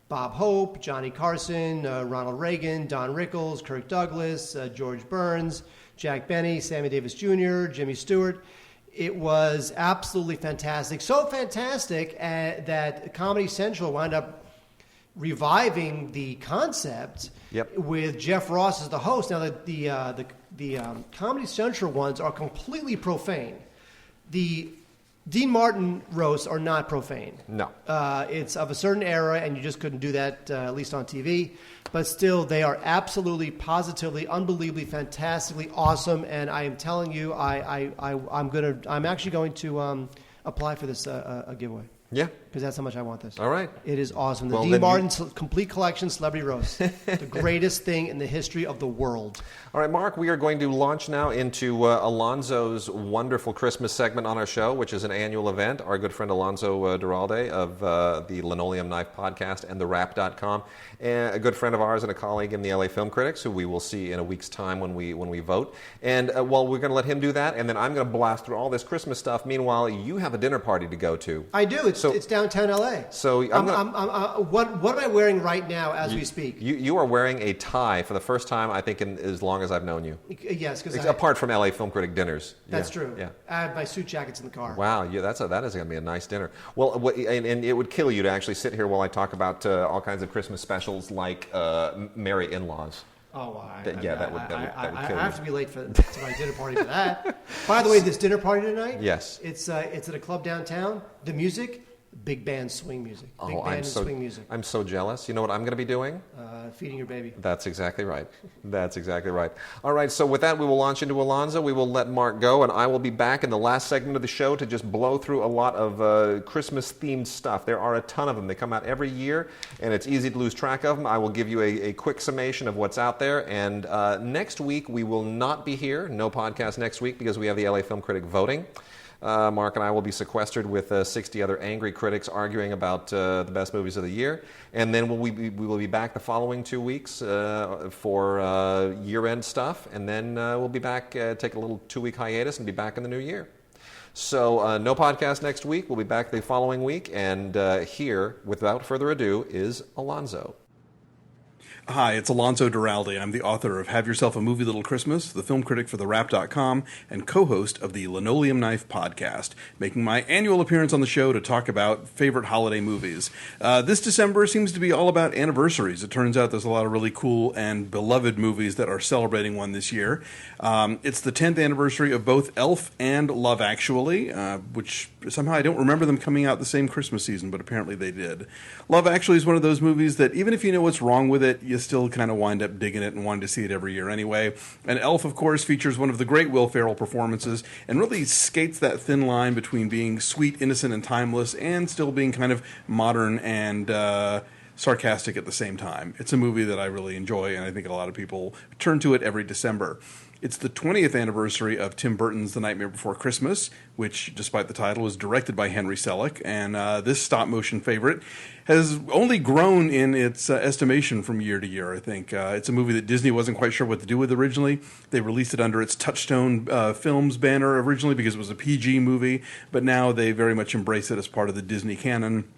Bob Hope, Johnny Carson, Ronald Reagan, Don Rickles, Kirk Douglas, George Burns, Jack Benny, Sammy Davis Jr., Jimmy Stewart. It was absolutely fantastic. So fantastic that Comedy Central wound up reviving the concept with Jeff Ross as the host. Now, the Comedy Central ones are completely profane. The Dean Martin roasts are not profane. No. It's of a certain era, and you just couldn't do that, at least on TV. But still, they are absolutely, positively, unbelievably, fantastically awesome. And I am telling you, I'm actually going to apply for this giveaway. Yeah. Because that's how much I want this. All right. It is awesome. The Dean Martin Complete Collection Celebrity Roast. The greatest thing in the history of the world. All right, Mark, we are going to launch now into Alonso's wonderful Christmas segment on our show, which is an annual event. Our good friend Alonso Duralde of the Linoleum Knife Podcast and TheWrap.com, and a good friend of ours and a colleague in the LA Film Critics, who we will see in a week's time when we vote. And well, we're going to let him do that, and then I'm going to blast through all this Christmas stuff. Meanwhile, you have a dinner party to go to. I do. It's downtown LA. So what am I wearing right now as we speak? You are wearing a tie for the first time, I think, in as long as I've known you. Yes, because apart from LA Film Critic dinners. That's true. Yeah, I have my suit jackets in the car. Wow, that is going to be a nice dinner. Well, and it would kill you to actually sit here while I talk about all kinds of Christmas specials like Merry In-Laws. Oh, that would kill you. I have to be late to my dinner party for that. By the way, this dinner party tonight, yes, it's at a club downtown. The music, big band swing music. Swing music. I'm so jealous. You know what I'm going to be doing? Feeding your baby. That's exactly right. That's exactly right. All right, so with that, we will launch into Alonso. We will let Mark go, and I will be back in the last segment of the show to just blow through a lot of Christmas-themed stuff. There are a ton of them. They come out every year, and it's easy to lose track of them. I will give you a quick summation of what's out there, and next week we will not be here. No podcast next week because we have the LA Film Critic voting. Mark and I will be sequestered with 60 other angry critics arguing about the best movies of the year. And then we will be back the following 2 weeks for year-end stuff. And then we'll be back, take a little 2-week hiatus and be back in the new year. So no podcast next week. We'll be back the following week. And here, without further ado, is Alonso. Hi, it's Alonso Duralde. I'm the author of Have Yourself a Movie Little Christmas, the film critic for TheWrap.com, and co-host of the Linoleum Knife Podcast, making my annual appearance on the show to talk about favorite holiday movies. This December seems to be all about anniversaries. It turns out there's a lot of really cool and beloved movies that are celebrating one this year. It's the 10th anniversary of both Elf and Love Actually, which somehow I don't remember them coming out the same Christmas season, but apparently they did. Love Actually is one of those movies that even if you know what's wrong with it, you still kind of wind up digging it and wanting to see it every year anyway. And Elf, of course, features one of the great Will Ferrell performances and really skates that thin line between being sweet, innocent, and timeless and still being kind of modern and sarcastic at the same time. It's a movie that I really enjoy, and I think a lot of people turn to it every December. It's the 20th anniversary of Tim Burton's The Nightmare Before Christmas, which, despite the title, is directed by Henry Selick. And this stop-motion favorite has only grown in its estimation from year to year, I think. It's a movie that Disney wasn't quite sure what to do with originally. They released it under its Touchstone Films banner originally because it was a PG movie, but now they very much embrace it as part of the Disney canon.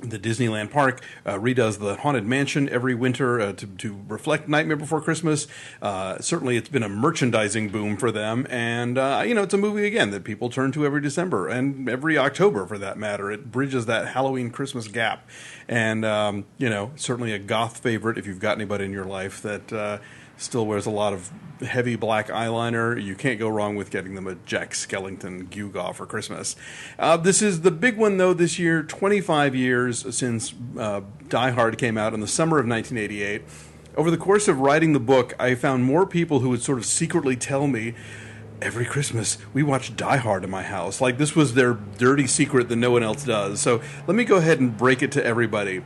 The Disneyland Park redoes the Haunted Mansion every winter to reflect Nightmare Before Christmas. Certainly, it's been a merchandising boom for them. And, it's a movie, again, that people turn to every December and every October, for that matter. It bridges that Halloween-Christmas gap. And, certainly a goth favorite if you've got anybody in your life that still wears a lot of heavy black eyeliner. You can't go wrong with getting them a Jack Skellington gewgaw for Christmas. This is the big one, though, this year, 25 years since Die Hard came out in the summer of 1988. Over the course of writing the book, I found more people who would sort of secretly tell me, every Christmas, we watch Die Hard in my house. Like this was their dirty secret that no one else does. So let me go ahead and break it to everybody.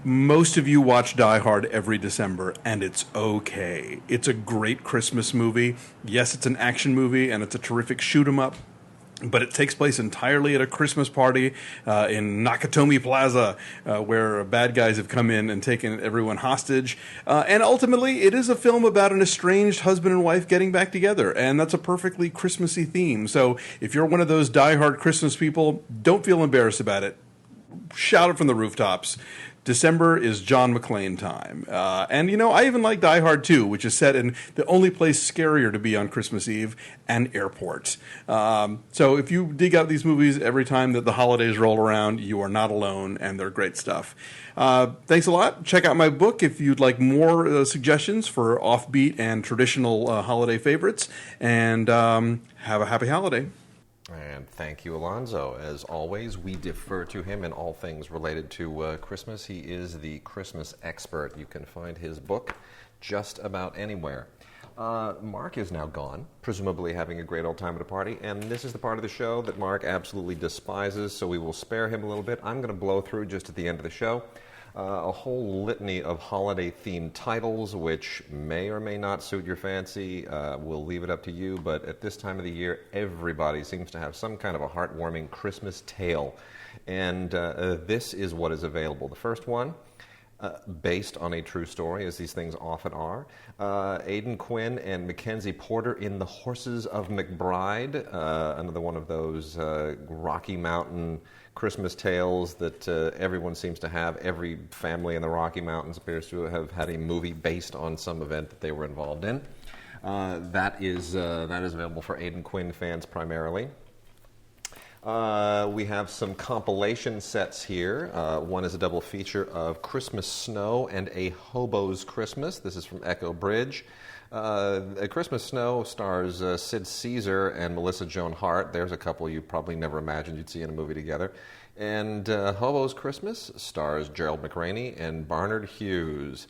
Most of you watch Die Hard every December, and it's okay. It's a great Christmas movie. Yes, it's an action movie, and it's a terrific shoot-'em-up, but it takes place entirely at a Christmas party in Nakatomi Plaza, where bad guys have come in and taken everyone hostage. And ultimately, it is a film about an estranged husband and wife getting back together, and that's a perfectly Christmassy theme. So if you're one of those die-hard Christmas people, don't feel embarrassed about it. Shout it from the rooftops. December is John McClane time. And, I even like Die Hard 2, which is set in the only place scarier to be on Christmas Eve, an airport. So if you dig out these movies every time that the holidays roll around, you are not alone, and they're great stuff. Thanks a lot. Check out my book if you'd like more suggestions for offbeat and traditional holiday favorites. And have a happy holiday. And thank you, Alonso. As always, we defer to him in all things related to Christmas. He is the Christmas expert. You can find his book just about anywhere. Mark is now gone, presumably having a great old time at a party, and this is the part of the show that Mark absolutely despises, so we will spare him a little bit. I'm going to blow through just at the end of the show a whole litany of holiday-themed titles, which may or may not suit your fancy. We'll leave it up to you, but at this time of the year, everybody seems to have some kind of a heartwarming Christmas tale, and this is what is available. The first one, based on a true story, as these things often are. Aidan Quinn and Mackenzie Porter in The Horses of McBride, another one of those Rocky Mountain Christmas tales that everyone seems to have. Every family in the Rocky Mountains appears to have had a movie based on some event that they were involved in. That is available for Aidan Quinn fans primarily. We have some compilation sets here. One is a double feature of Christmas Snow and A Hobo's Christmas. This is from Echo Bridge. A Christmas Snow stars Sid Caesar and Melissa Joan Hart. There's a couple you probably never imagined you'd see in a movie together. And Hobo's Christmas stars Gerald McRaney and Barnard Hughes.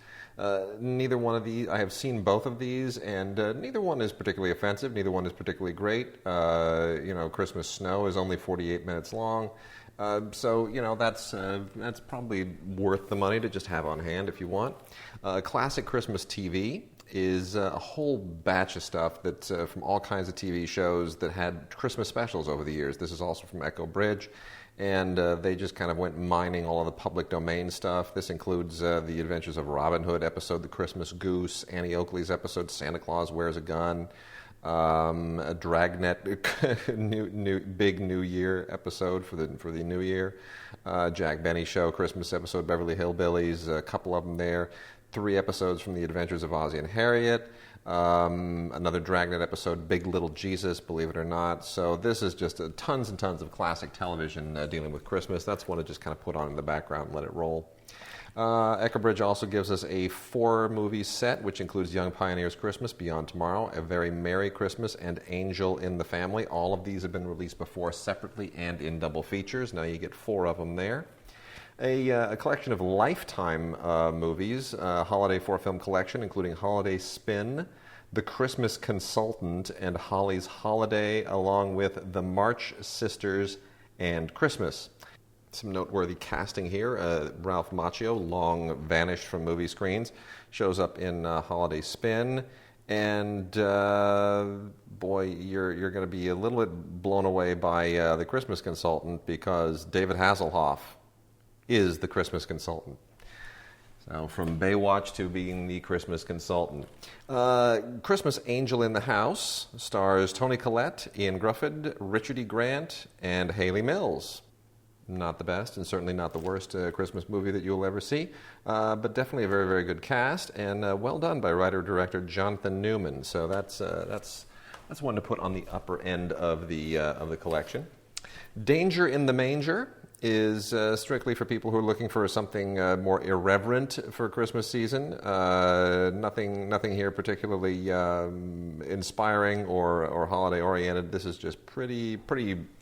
Neither one of these, I have seen both of these, and neither one is particularly offensive. Neither one is particularly great. Christmas Snow is only 48 minutes long. So that's probably worth the money to just have on hand if you want. Classic Christmas TV is a whole batch of stuff that from all kinds of TV shows that had Christmas specials over the years. This is also from Echo Bridge, and they just kind of went mining all of the public domain stuff. This includes the Adventures of Robin Hood episode, The Christmas Goose, Annie Oakley's episode, Santa Claus Wears a Gun, a Dragnet big New Year episode for the New Year, Jack Benny Show Christmas episode, Beverly Hillbillies, a couple of them there. 3 episodes from The Adventures of Ozzie and Harriet, another Dragnet episode, Big Little Jesus, believe it or not. So this is just tons and tons of classic television dealing with Christmas. That's one to just kind of put on in the background and let it roll. Echo Bridge also gives us a 4-movie set, which includes Young Pioneers Christmas, Beyond Tomorrow, A Very Merry Christmas, and Angel in the Family. All of these have been released before separately and in double features. Now you get 4 of them there. A collection of Lifetime movies, holiday 4-film collection, including Holiday Spin, The Christmas Consultant, and Holly's Holiday, along with The March Sisters and Christmas. Some noteworthy casting here. Ralph Macchio, long vanished from movie screens, shows up in Holiday Spin. And boy, you're going to be a little bit blown away by the Christmas Consultant, because David Hasselhoff is the Christmas Consultant. So from Baywatch to being the Christmas Consultant. Christmas Angel in the House stars Toni Collette, Ian Grufford, Richard E. Grant, and Haley Mills. Not the best, and certainly not the worst Christmas movie that you'll ever see, but definitely a very, very good cast, and well done by writer-director Jonathan Newman. So that's one to put on the upper end of the collection. Danger in the Manger is strictly for people who are looking for something more irreverent for Christmas season. Nothing here particularly inspiring or holiday-oriented. This is just pretty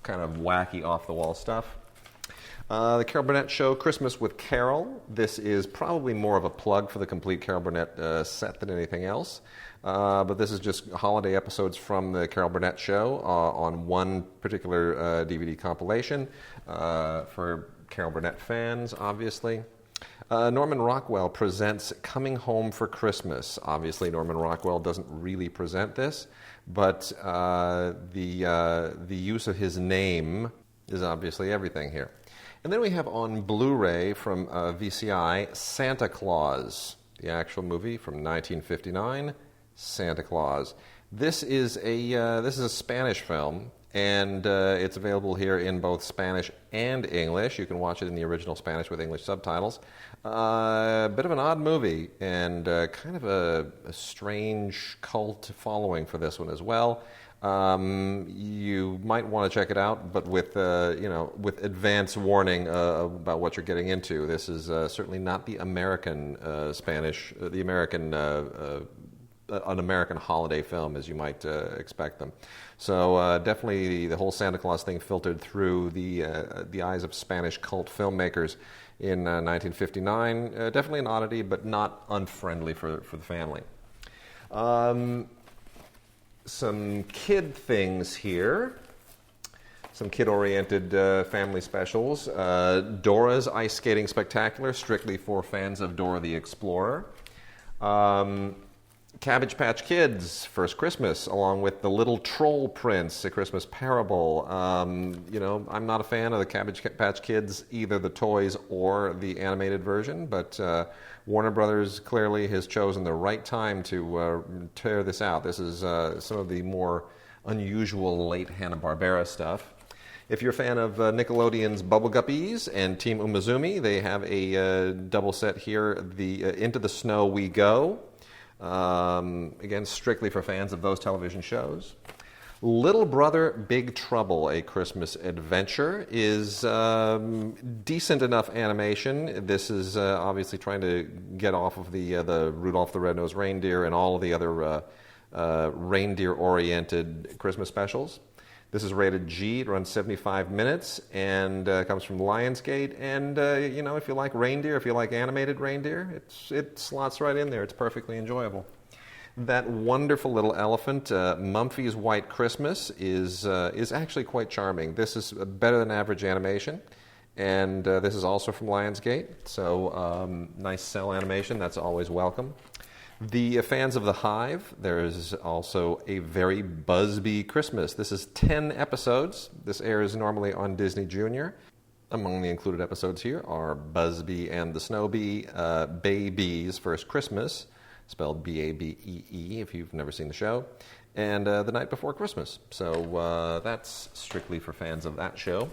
kind of wacky, off-the-wall stuff. The Carol Burnett Show, Christmas with Carol. This is probably more of a plug for the complete Carol Burnett set than anything else. But this is just holiday episodes from the Carol Burnett Show on one particular DVD compilation for Carol Burnett fans, obviously. Norman Rockwell presents Coming Home for Christmas. Obviously, Norman Rockwell doesn't really present this, but the use of his name is obviously everything here. And then we have on Blu-ray from VCI, Santa Claus, the actual movie from 1959, Santa Claus. This is a Spanish film, and it's available here in both Spanish and English. You can watch it in the original Spanish with English subtitles. A bit of an odd movie, and kind of a strange cult following for this one as well. You might want to check it out, but with advance warning about what you're getting into. This is certainly not the American Spanish, an American holiday film as you might expect them. So definitely the whole Santa Claus thing filtered through the eyes of Spanish cult filmmakers in 1959. Definitely an oddity, but not unfriendly for the family. Some kid things here. Some kid-oriented family specials. Dora's Ice Skating Spectacular, strictly for fans of Dora the Explorer. Cabbage Patch Kids, First Christmas, along with The Little Troll Prince, A Christmas Parable. I'm not a fan of the Cabbage Patch Kids, either the toys or the animated version, but Warner Brothers clearly has chosen the right time to tear this out. This is some of the more unusual late Hanna-Barbera stuff. If you're a fan of Nickelodeon's Bubble Guppies and Team Umizoomi, they have a double set here, the Into the Snow We Go. Again, strictly for fans of those television shows. Little Brother Big Trouble, A Christmas Adventure, is decent enough animation. This is obviously trying to get off of the Rudolph the Red-Nosed Reindeer and all of the other reindeer-oriented Christmas specials. This is rated G. It runs 75 minutes and comes from Lionsgate. And, if you like reindeer, if you like animated reindeer, it slots right in there. It's perfectly enjoyable. That wonderful little elephant, Mumphy's White Christmas, is actually quite charming. This is better than average animation. And this is also from Lionsgate. So nice cell animation. That's always welcome. The fans of The Hive, there is also A Very Busby Christmas. This is 10 episodes. This airs normally on Disney Junior. Among the included episodes here are Busby and the Snow Bee, Babyz First Christmas, spelled B-A-B-E-E if you've never seen the show, and The Night Before Christmas. So that's strictly for fans of that show.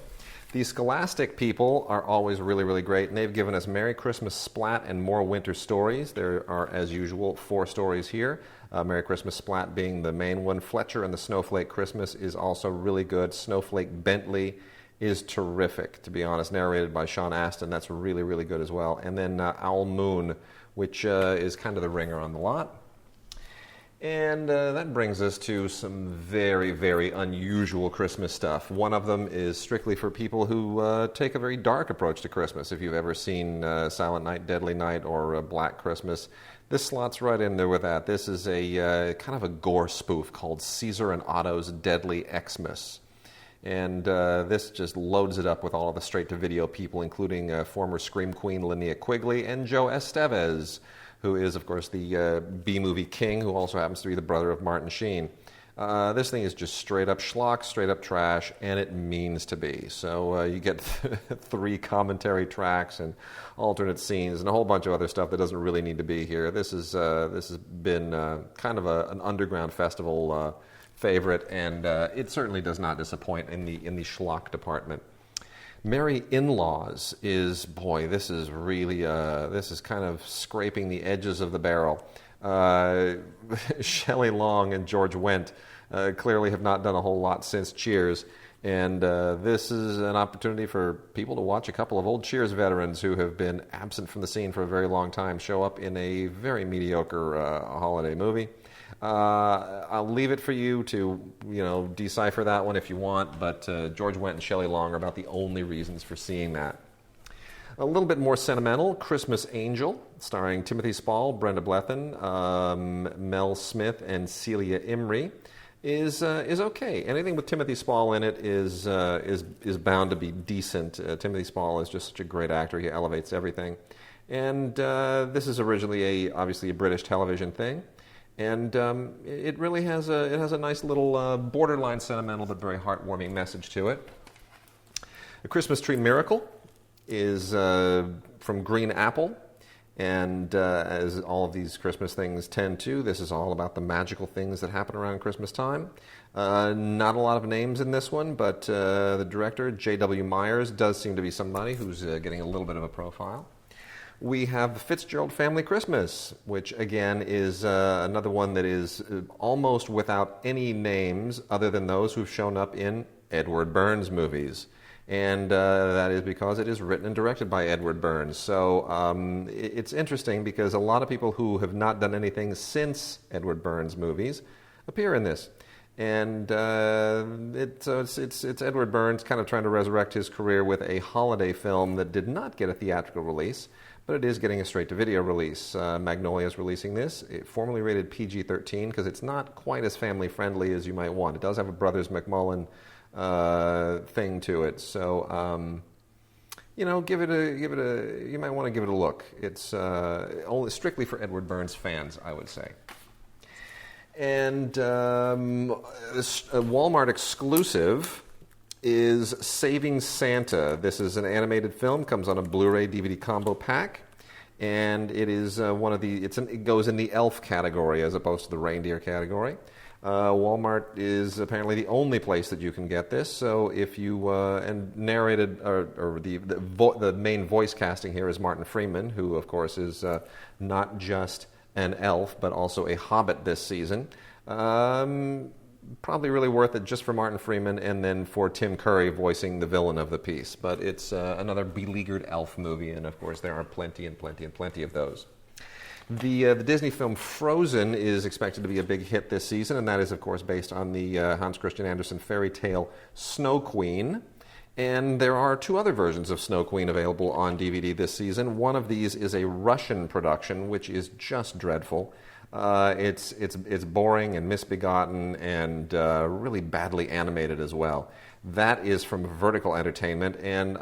The Scholastic people are always really, really great, and they've given us Merry Christmas Splat and More Winter Stories. There are, as usual, 4 stories here. Merry Christmas Splat being the main one. Fletcher and the Snowflake Christmas is also really good. Snowflake Bentley is terrific, to be honest, narrated by Sean Astin. That's really, really good as well. And then Owl Moon, which is kind of the ringer on the lot. And that brings us to some very, very unusual Christmas stuff. One of them is strictly for people who take a very dark approach to Christmas. If you've ever seen Silent Night, Deadly Night, or Black Christmas, this slots right in there with that. This is a kind of a gore spoof called Caesar and Otto's Deadly Xmas. And this just loads it up with all of the straight-to-video people, including former Scream Queen Linnea Quigley and Joe Estevez, who is, of course, the B-movie king, who also happens to be the brother of Martin Sheen. This thing is just straight-up schlock, straight-up trash, and it means to be. So you get 3 commentary tracks and alternate scenes and a whole bunch of other stuff that doesn't really need to be here. This has been kind of an underground festival favorite, and it certainly does not disappoint in the schlock department. Merry In-Laws is, boy, this is really, this is kind of scraping the edges of the barrel. Shelley Long and George Wendt clearly have not done a whole lot since Cheers, and this is an opportunity for people to watch a couple of old Cheers veterans who have been absent from the scene for a very long time show up in a very mediocre holiday movie. I'll leave it for you to, decipher that one if you want, but George Wendt and Shelley Long are about the only reasons for seeing that. A little bit more sentimental, Christmas Angel, starring Timothy Spall, Brenda Blethyn, Mel Smith, and Celia Imrie, is okay. Anything with Timothy Spall in it is bound to be decent. Timothy Spall is just such a great actor; he elevates everything. And this is originally obviously a British television thing. And it really has a nice little borderline sentimental but very heartwarming message to it. A Christmas Tree Miracle is from Green Apple, and as all of these Christmas things tend to, this is all about the magical things that happen around Christmas time. Not a lot of names in this one, but the director, J.W. Myers, does seem to be somebody who's getting a little bit of a profile. We have the Fitzgerald Family Christmas, which again is another one that is almost without any names other than those who've shown up in Edward Burns movies. And that is because it is written and directed by Edward Burns. So it's interesting because a lot of people who have not done anything since Edward Burns movies appear in this. And it's Edward Burns kind of trying to resurrect his career with a holiday film that did not get a theatrical release, but it is getting a straight-to-video release. Magnolia is releasing this, formerly rated PG-13, because it's not quite as family-friendly as you might want. It does have a Brothers McMullen thing to it, so you might want to give it a look. It's only strictly for Edward Burns fans, I would say. And this Walmart exclusive is Saving Santa. This is an animated film, comes on a Blu-ray DVD combo pack, and it is it goes in the elf category as opposed to the reindeer category. Walmart is apparently the only place that you can get this. So if you and narrated or the main voice casting here is Martin Freeman, who of course is not just an elf but also a hobbit this season. Probably really worth it just for Martin Freeman and then for Tim Curry voicing the villain of the piece. But it's another beleaguered elf movie, and of course there are plenty of those. The Disney film Frozen is expected to be a big hit this season, and that is, of course, based on the Hans Christian Andersen fairy tale Snow Queen. And there are 2 other versions of Snow Queen available on DVD this season. One of these is a Russian production, which is just dreadful. It's boring and misbegotten and really badly animated as well. That is from Vertical Entertainment and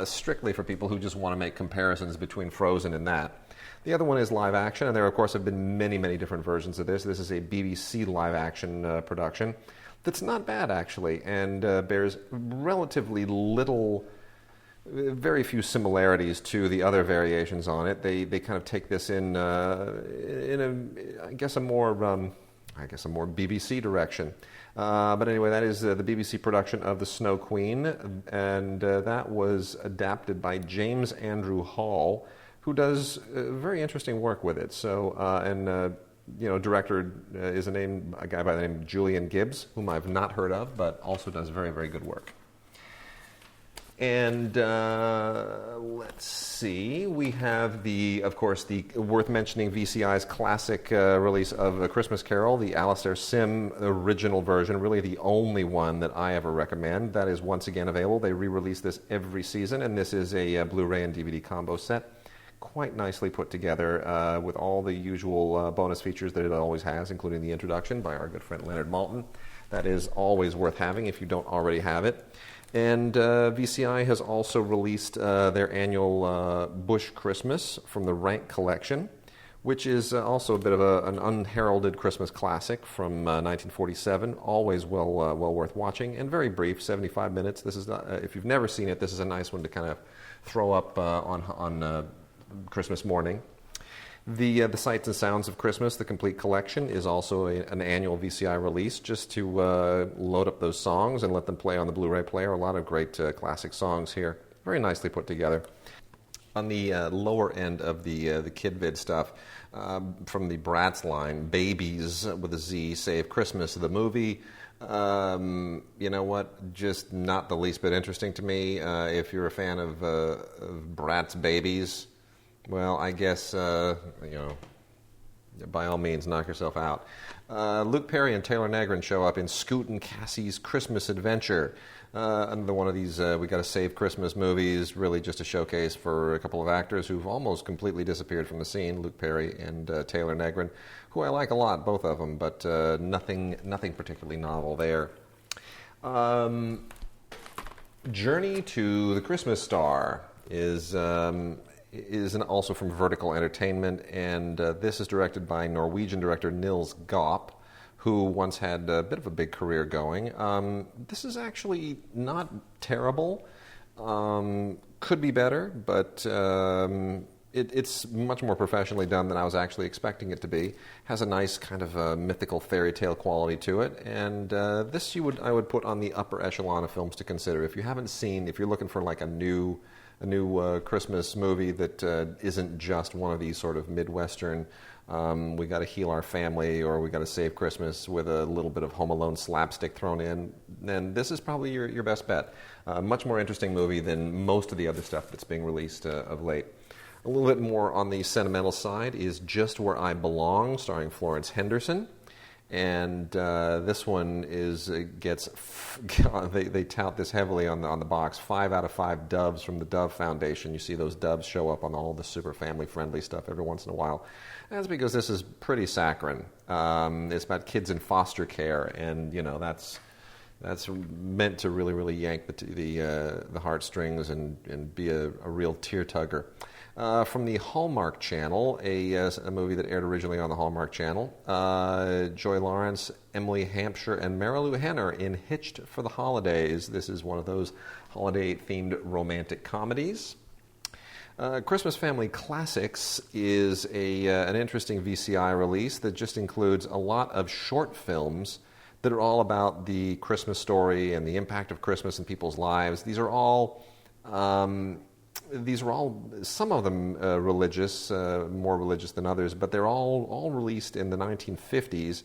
strictly for people who just want to make comparisons between Frozen and that. The other one is live action, and there, of course, have been many, many different versions of this. This is a BBC live action production that's not bad, actually, and bears relatively little, very few similarities to the other variations on it. They kind of take this in a more BBC direction. But anyway, that is the BBC production of The Snow Queen, and that was adapted by James Andrew Hall, who does very interesting work with it. So, director is a guy by the name of Julian Gibbs, whom I've not heard of, but also does very, very good work. And let's see, we have the worth mentioning VCI's classic release of A Christmas Carol, the Alastair Sim original version, really the only one that I ever recommend. That is once again available. They re-release this every season, and this is a Blu-ray and DVD combo set. quite nicely put together with all the usual bonus features that it always has, including the introduction by our good friend Leonard Maltin. That is always worth having if you don't already have it. And VCI has also released their annual Bush Christmas from the Rank Collection, which is also a bit of an unheralded Christmas classic from 1947. Always well worth watching, and very brief, 75 minutes. This is if you've never seen it, this is a nice one to kind of throw up on Christmas morning. The Sights and Sounds of Christmas, the complete collection, is also an annual VCI release just to load up those songs and let them play on the Blu-ray player. A lot of great classic songs here. Very nicely put together. On the lower end of the kid vid stuff, from the Bratz line, Babyz with a Z, Save Christmas, the movie. You know what? Just not the least bit interesting to me. If you're a fan of Bratz Babyz, well, I guess, by all means, knock yourself out. Luke Perry and Taylor Negron show up in Scoot and Cassie's Christmas Adventure. Another one of these We Gotta Save Christmas movies, really just a showcase for a couple of actors who've almost completely disappeared from the scene, Luke Perry and Taylor Negron, who I like a lot, both of them, but nothing particularly novel there. Journey to the Christmas Star is also from Vertical Entertainment, and this is directed by Norwegian director Nils Gaup, who once had a bit of a big career going. This is actually not terrible. Could be better, but it's much more professionally done than I was actually expecting it to be. Has a nice kind of mythical fairy tale quality to it, and this I would put on the upper echelon of films to consider. If you're looking for like a new Christmas movie that isn't just one of these sort of Midwestern, we got to heal our family or we got to save Christmas with a little bit of Home Alone slapstick thrown in, then this is probably your best bet. Much more interesting movie than most of the other stuff that's being released of late. A little bit more on the sentimental side is Just Where I Belong, starring Florence Henderson. And this one they tout this heavily on the box. 5 out of 5 doves from the Dove Foundation. You see those doves show up on all the super family friendly stuff every once in a while. That's because this is pretty saccharine. It's about kids in foster care, and that's meant to really, really yank the heartstrings and be a real tear tugger. From the Hallmark Channel, a movie that aired originally on the Hallmark Channel, Joy Lawrence, Emily Hampshire, and Marilu Henner in Hitched for the Holidays. This is one of those holiday-themed romantic comedies. Christmas Family Classics is an interesting VCI release that just includes a lot of short films that are all about the Christmas story and the impact of Christmas in people's lives. These are all some of them religious, more religious than others, but they're all released in the 1950s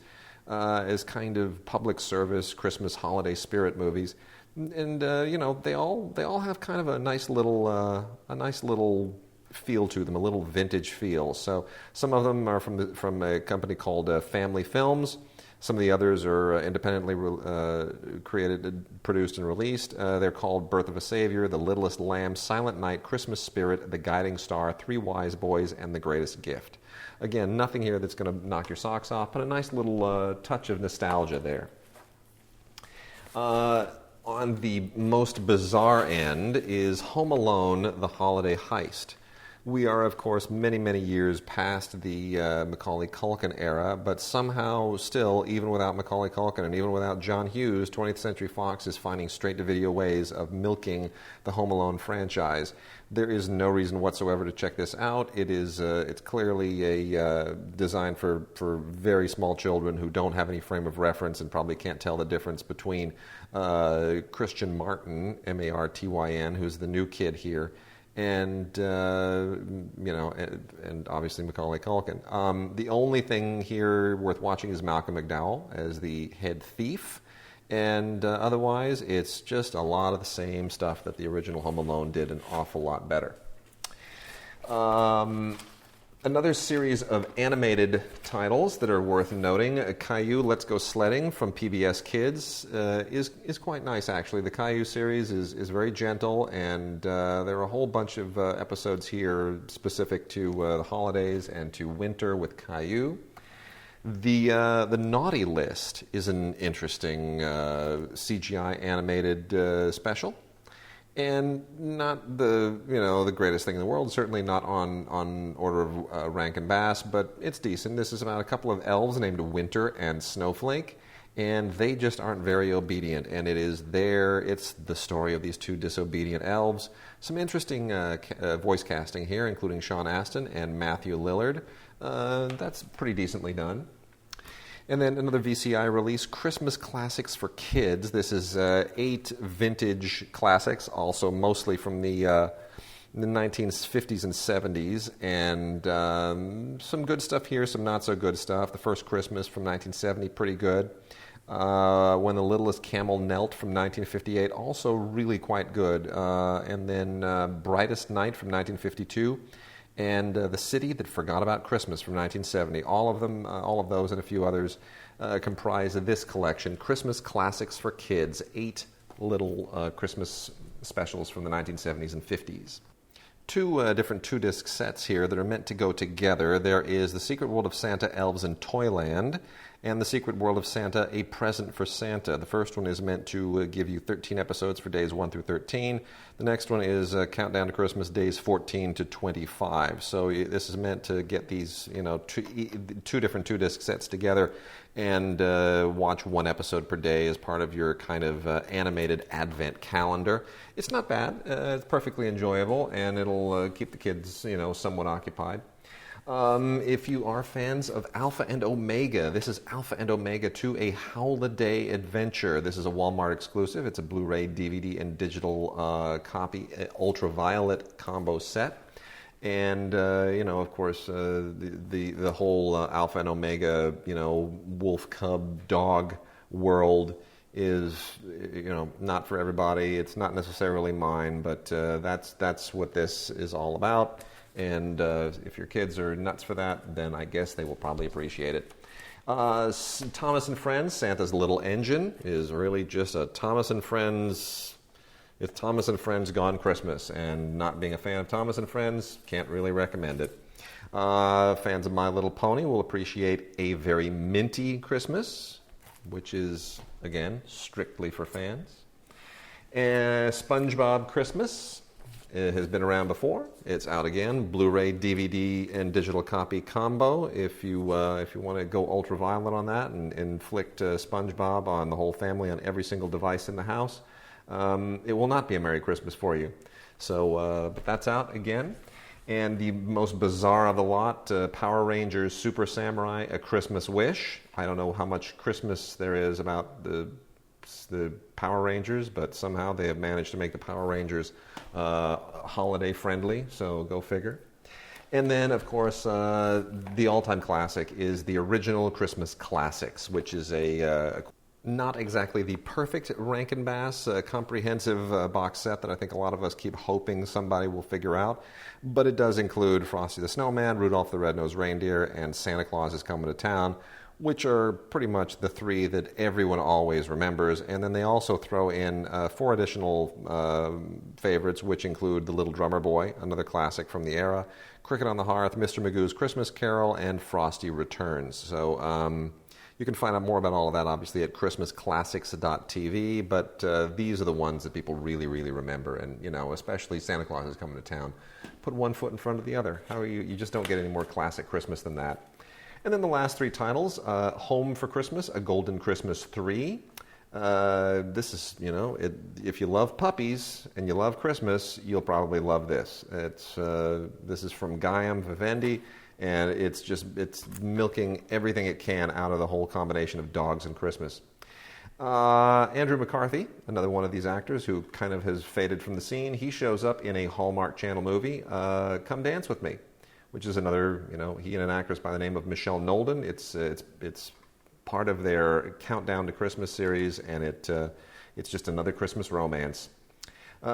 as kind of public service Christmas holiday spirit movies, and they all have kind of a nice little feel to them, a little vintage feel. So some of them are from a company called Family Films. Some of the others are independently created, produced, and released. They're called Birth of a Savior, The Littlest Lamb, Silent Night, Christmas Spirit, The Guiding Star, Three Wise Boys, and The Greatest Gift. Again, nothing here that's going to knock your socks off, but a nice little touch of nostalgia there. On the most bizarre end is Home Alone, The Holiday Heist. We are, of course, many, many years past the Macaulay Culkin era, but somehow still, even without Macaulay Culkin and even without John Hughes, 20th Century Fox is finding straight-to-video ways of milking the Home Alone franchise. There is no reason whatsoever to check this out. It's clearly a design for very small children who don't have any frame of reference and probably can't tell the difference between Christian Martin, Martyn, who's the new kid here, and obviously Macaulay Culkin. The only thing here worth watching is Malcolm McDowell as the head thief, and otherwise it's just a lot of the same stuff that the original Home Alone did an awful lot better. Another series of animated titles that are worth noting. Caillou Let's Go Sledding from PBS Kids is quite nice, actually. The Caillou series is very gentle, and there are a whole bunch of episodes here specific to the holidays and to winter with Caillou. The Naughty List is an interesting CGI animated special. And not the greatest thing in the world, certainly not on order of Rankin Bass, but it's decent. This is about a couple of elves named Winter and Snowflake, and they just aren't very obedient. And it's the story of these two disobedient elves. Some interesting voice casting here, including Sean Astin and Matthew Lillard. That's pretty decently done. And then another VCI release, Christmas Classics for Kids. This is 8 vintage classics, also mostly from the 1950s and 70s. And some good stuff here, some not so good stuff. The First Christmas from 1970, pretty good. When the Littlest Camel Knelt from 1958, also really quite good. And then Brightest Night from 1952. And The City That Forgot About Christmas from 1970. All of those and a few others comprise this collection, Christmas Classics for Kids, 8 little Christmas specials from the 1970s and 50s. Two different 2-disc sets here that are meant to go together. There is The Secret World of Santa, Elves in Toyland, and The Secret World of Santa, A Present for Santa. The first one is meant to give you 13 episodes for days 1 through 13. The next one is Countdown to Christmas, days 14 to 25. So this is meant to get these, two different 2-disc sets together and watch 1 episode per day as part of your kind of animated Advent calendar. It's not bad. It's perfectly enjoyable, and it'll keep the kids, somewhat occupied. If you are fans of Alpha and Omega, this is Alpha and Omega 2, A Howl-iday Adventure. This is a Walmart exclusive. It's a Blu-ray, DVD, and digital copy, ultraviolet combo set. And, of course, the whole Alpha and Omega, wolf, cub, dog world is, not for everybody. It's not necessarily mine, but that's what this is all about. And if your kids are nuts for that, then I guess they will probably appreciate it. Thomas and Friends, Santa's Little Engine, is really just a Thomas and Friends. It's Thomas and Friends gone Christmas. And not being a fan of Thomas and Friends, can't really recommend it. Fans of My Little Pony will appreciate A Very Minty Christmas, which is, again, strictly for fans. And SpongeBob Christmas. It has been around before. It's out again. Blu-ray, DVD, and digital copy combo. If you want to go ultraviolet on that and inflict SpongeBob on the whole family on every single device in the house, it will not be a Merry Christmas for you. So but that's out again. And the most bizarre of the lot, Power Rangers Super Samurai, A Christmas Wish. I don't know how much Christmas there is about the Power Rangers, but somehow they have managed to make the Power Rangers holiday friendly, so go figure. And then, of course, the all-time classic is the original Christmas Classics, which is not exactly the perfect Rankin Bass comprehensive box set that I think a lot of us keep hoping somebody will figure out, but it does include Frosty the Snowman, Rudolph the Red-Nosed Reindeer, and Santa Claus is Coming to Town, which are pretty much the 3 that everyone always remembers. And then they also throw in 4 additional favorites, which include The Little Drummer Boy, another classic from the era, Cricket on the Hearth, Mr. Magoo's Christmas Carol, and Frosty Returns. So you can find out more about all of that, obviously, at christmasclassics.tv, but these are the ones that people really, really remember. And, especially Santa Claus is Coming to Town. Put one foot in front of the other. You just don't get any more classic Christmas than that. And then the last 3 titles, Home for Christmas, A Golden Christmas 3. This is, if you love puppies and you love Christmas, you'll probably love this. This is from Guyam Vivendi, and it's milking everything it can out of the whole combination of dogs and Christmas. Andrew McCarthy, another one of these actors who kind of has faded from the scene, he shows up in a Hallmark Channel movie, Come Dance With Me, which is another, he and an actress by the name of Michelle Nolden. It's part of their Countdown to Christmas series, and it's just another Christmas romance.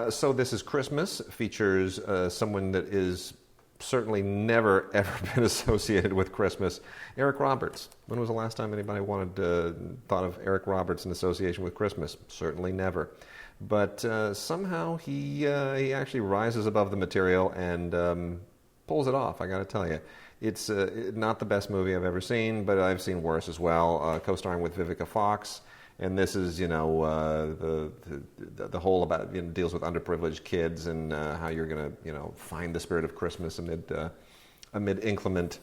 So This Is Christmas features someone that is certainly never, ever been associated with Christmas. Eric Roberts. When was the last time anybody thought of Eric Roberts in association with Christmas? Certainly never. But somehow he actually rises above the material and pulls it off, I got to tell you. It's not the best movie I've ever seen, but I've seen worse as well, co-starring with Vivica Fox. And this is, the whole about, deals with underprivileged kids and how you're going to, find the spirit of Christmas amid inclement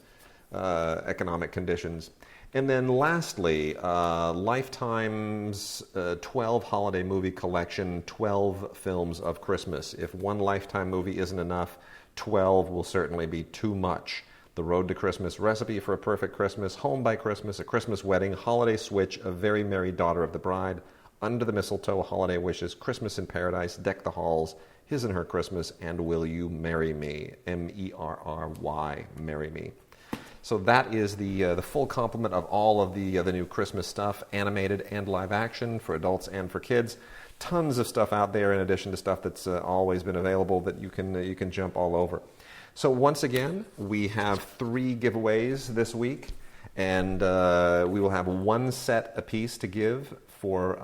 economic conditions. And then lastly, Lifetime's 12 holiday movie collection, 12 films of Christmas. If one Lifetime movie isn't enough, 12 will certainly be too much. The Road to Christmas, Recipe for a Perfect Christmas, Home by Christmas, A Christmas Wedding, Holiday Switch, A Very Merry Daughter of the Bride, Under the Mistletoe, Holiday Wishes, Christmas in Paradise, Deck the Halls, His and Her Christmas, and Will You Marry Me? M-E-R-R-Y, Marry Me. So that is the full complement of all of the new Christmas stuff, animated and live action for adults and for kids. Tons of stuff out there in addition to stuff that's always been available that you can jump all over. So once again, we have 3 giveaways this week, and we will have 1 set apiece to give for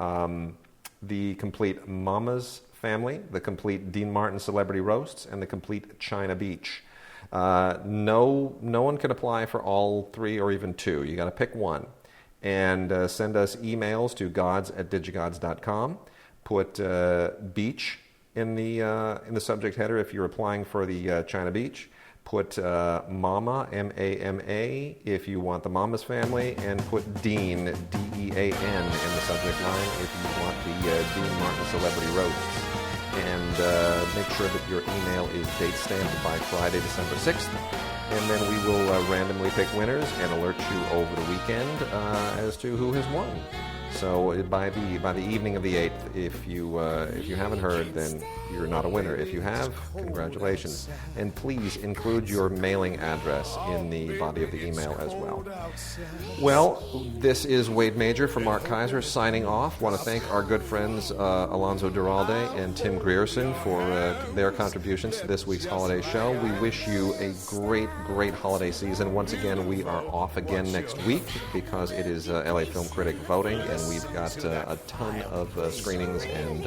the complete Mama's Family, the complete Dean Martin Celebrity Roasts, and the complete China Beach. No one can apply for all 3 or even 2. You got to pick one, and send us emails to gods@digigods.com. Put beach in the subject header if you're applying for the China Beach. Put Mama, M-A-M-A, if you want the Mama's Family, and put Dean, D-E-A-N, in the subject line if you want the Dean Martin Celebrity Roasts. And make sure that your email is date stamped by Friday, December 6th. And then we will randomly pick winners and alert you over the weekend as to who has won. So by the evening of the 8th, if you haven't heard, then you're not a winner. If you have, congratulations. And please include your mailing address in the body of the email as well. Well, this is Wade Major for Mark Kaiser signing off. Want to thank our good friends Alonso Duralde and Tim Grierson for their contributions to this week's holiday show. We wish you a great, great holiday season. Once again, we are off again next week because it is LA Film Critic voting, and we've got a ton of screenings and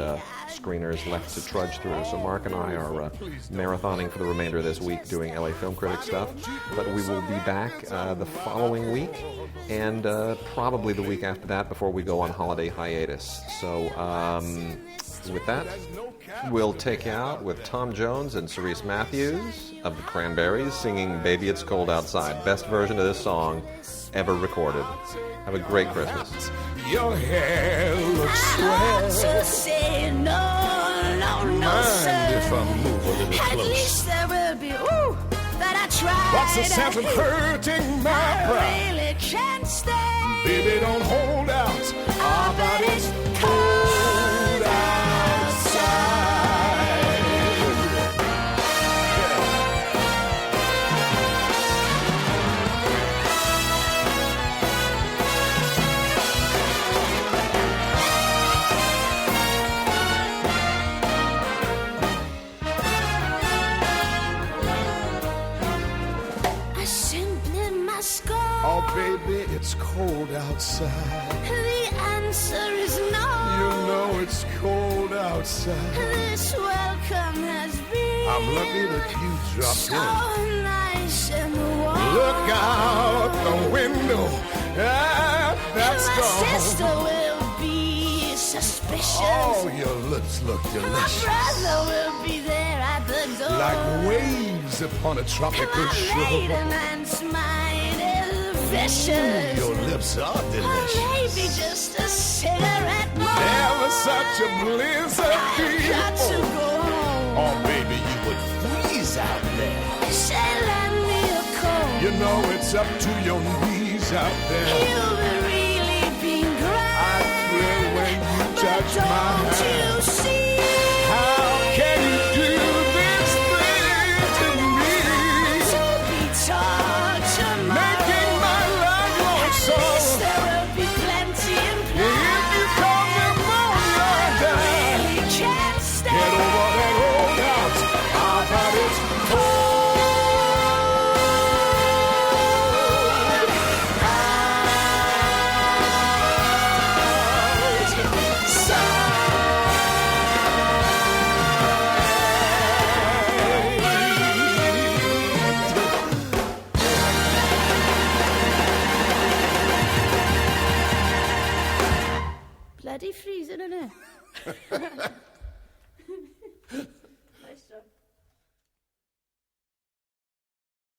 screeners left to trudge through. So Mark and I are marathoning for the remainder of this week doing LA Film Critic stuff. But we will be back the following week and probably the week after that before we go on holiday hiatus. So with that, we'll take you out with Tom Jones and Cerise Matthews of the Cranberries singing Baby It's Cold Outside. Best version of this song ever recorded. Have a great Christmas. Your hair looks swell. To say no, sir. Mind if I move a little At close? least there will be, that I tried. What's the sense of hurting my I pride? really can't stay. Baby, don't hold out. Oh, but it's cold outside. Oh, baby, it's cold outside. The answer is no. You know it's cold outside. This welcome has been I'm lucky that you dropped so in. nice and warm. Look out the window. That's My gone. sister will be suspicious. Oh, your lips look My delicious. brother will be there at the door. Like waves upon a tropical My shore. maiden aunt's mind is vicious. Your lips are Or delicious. maybe just a cigarette more. Never such a blizzard I've got to before. go home. Oh, baby, you would freeze out there. Say, lend me a coat. You know it's up to your knees out there. You'll be really being grand. I thrill when you But touch my don't hand. you see? How can you do this thing to me? To be taught tomorrow. Making my life long At so. least there will be plenty in If plan. you call me pneumonia, I really can't stay. get over that old out. Our body's cold bloody freezing, isn't it?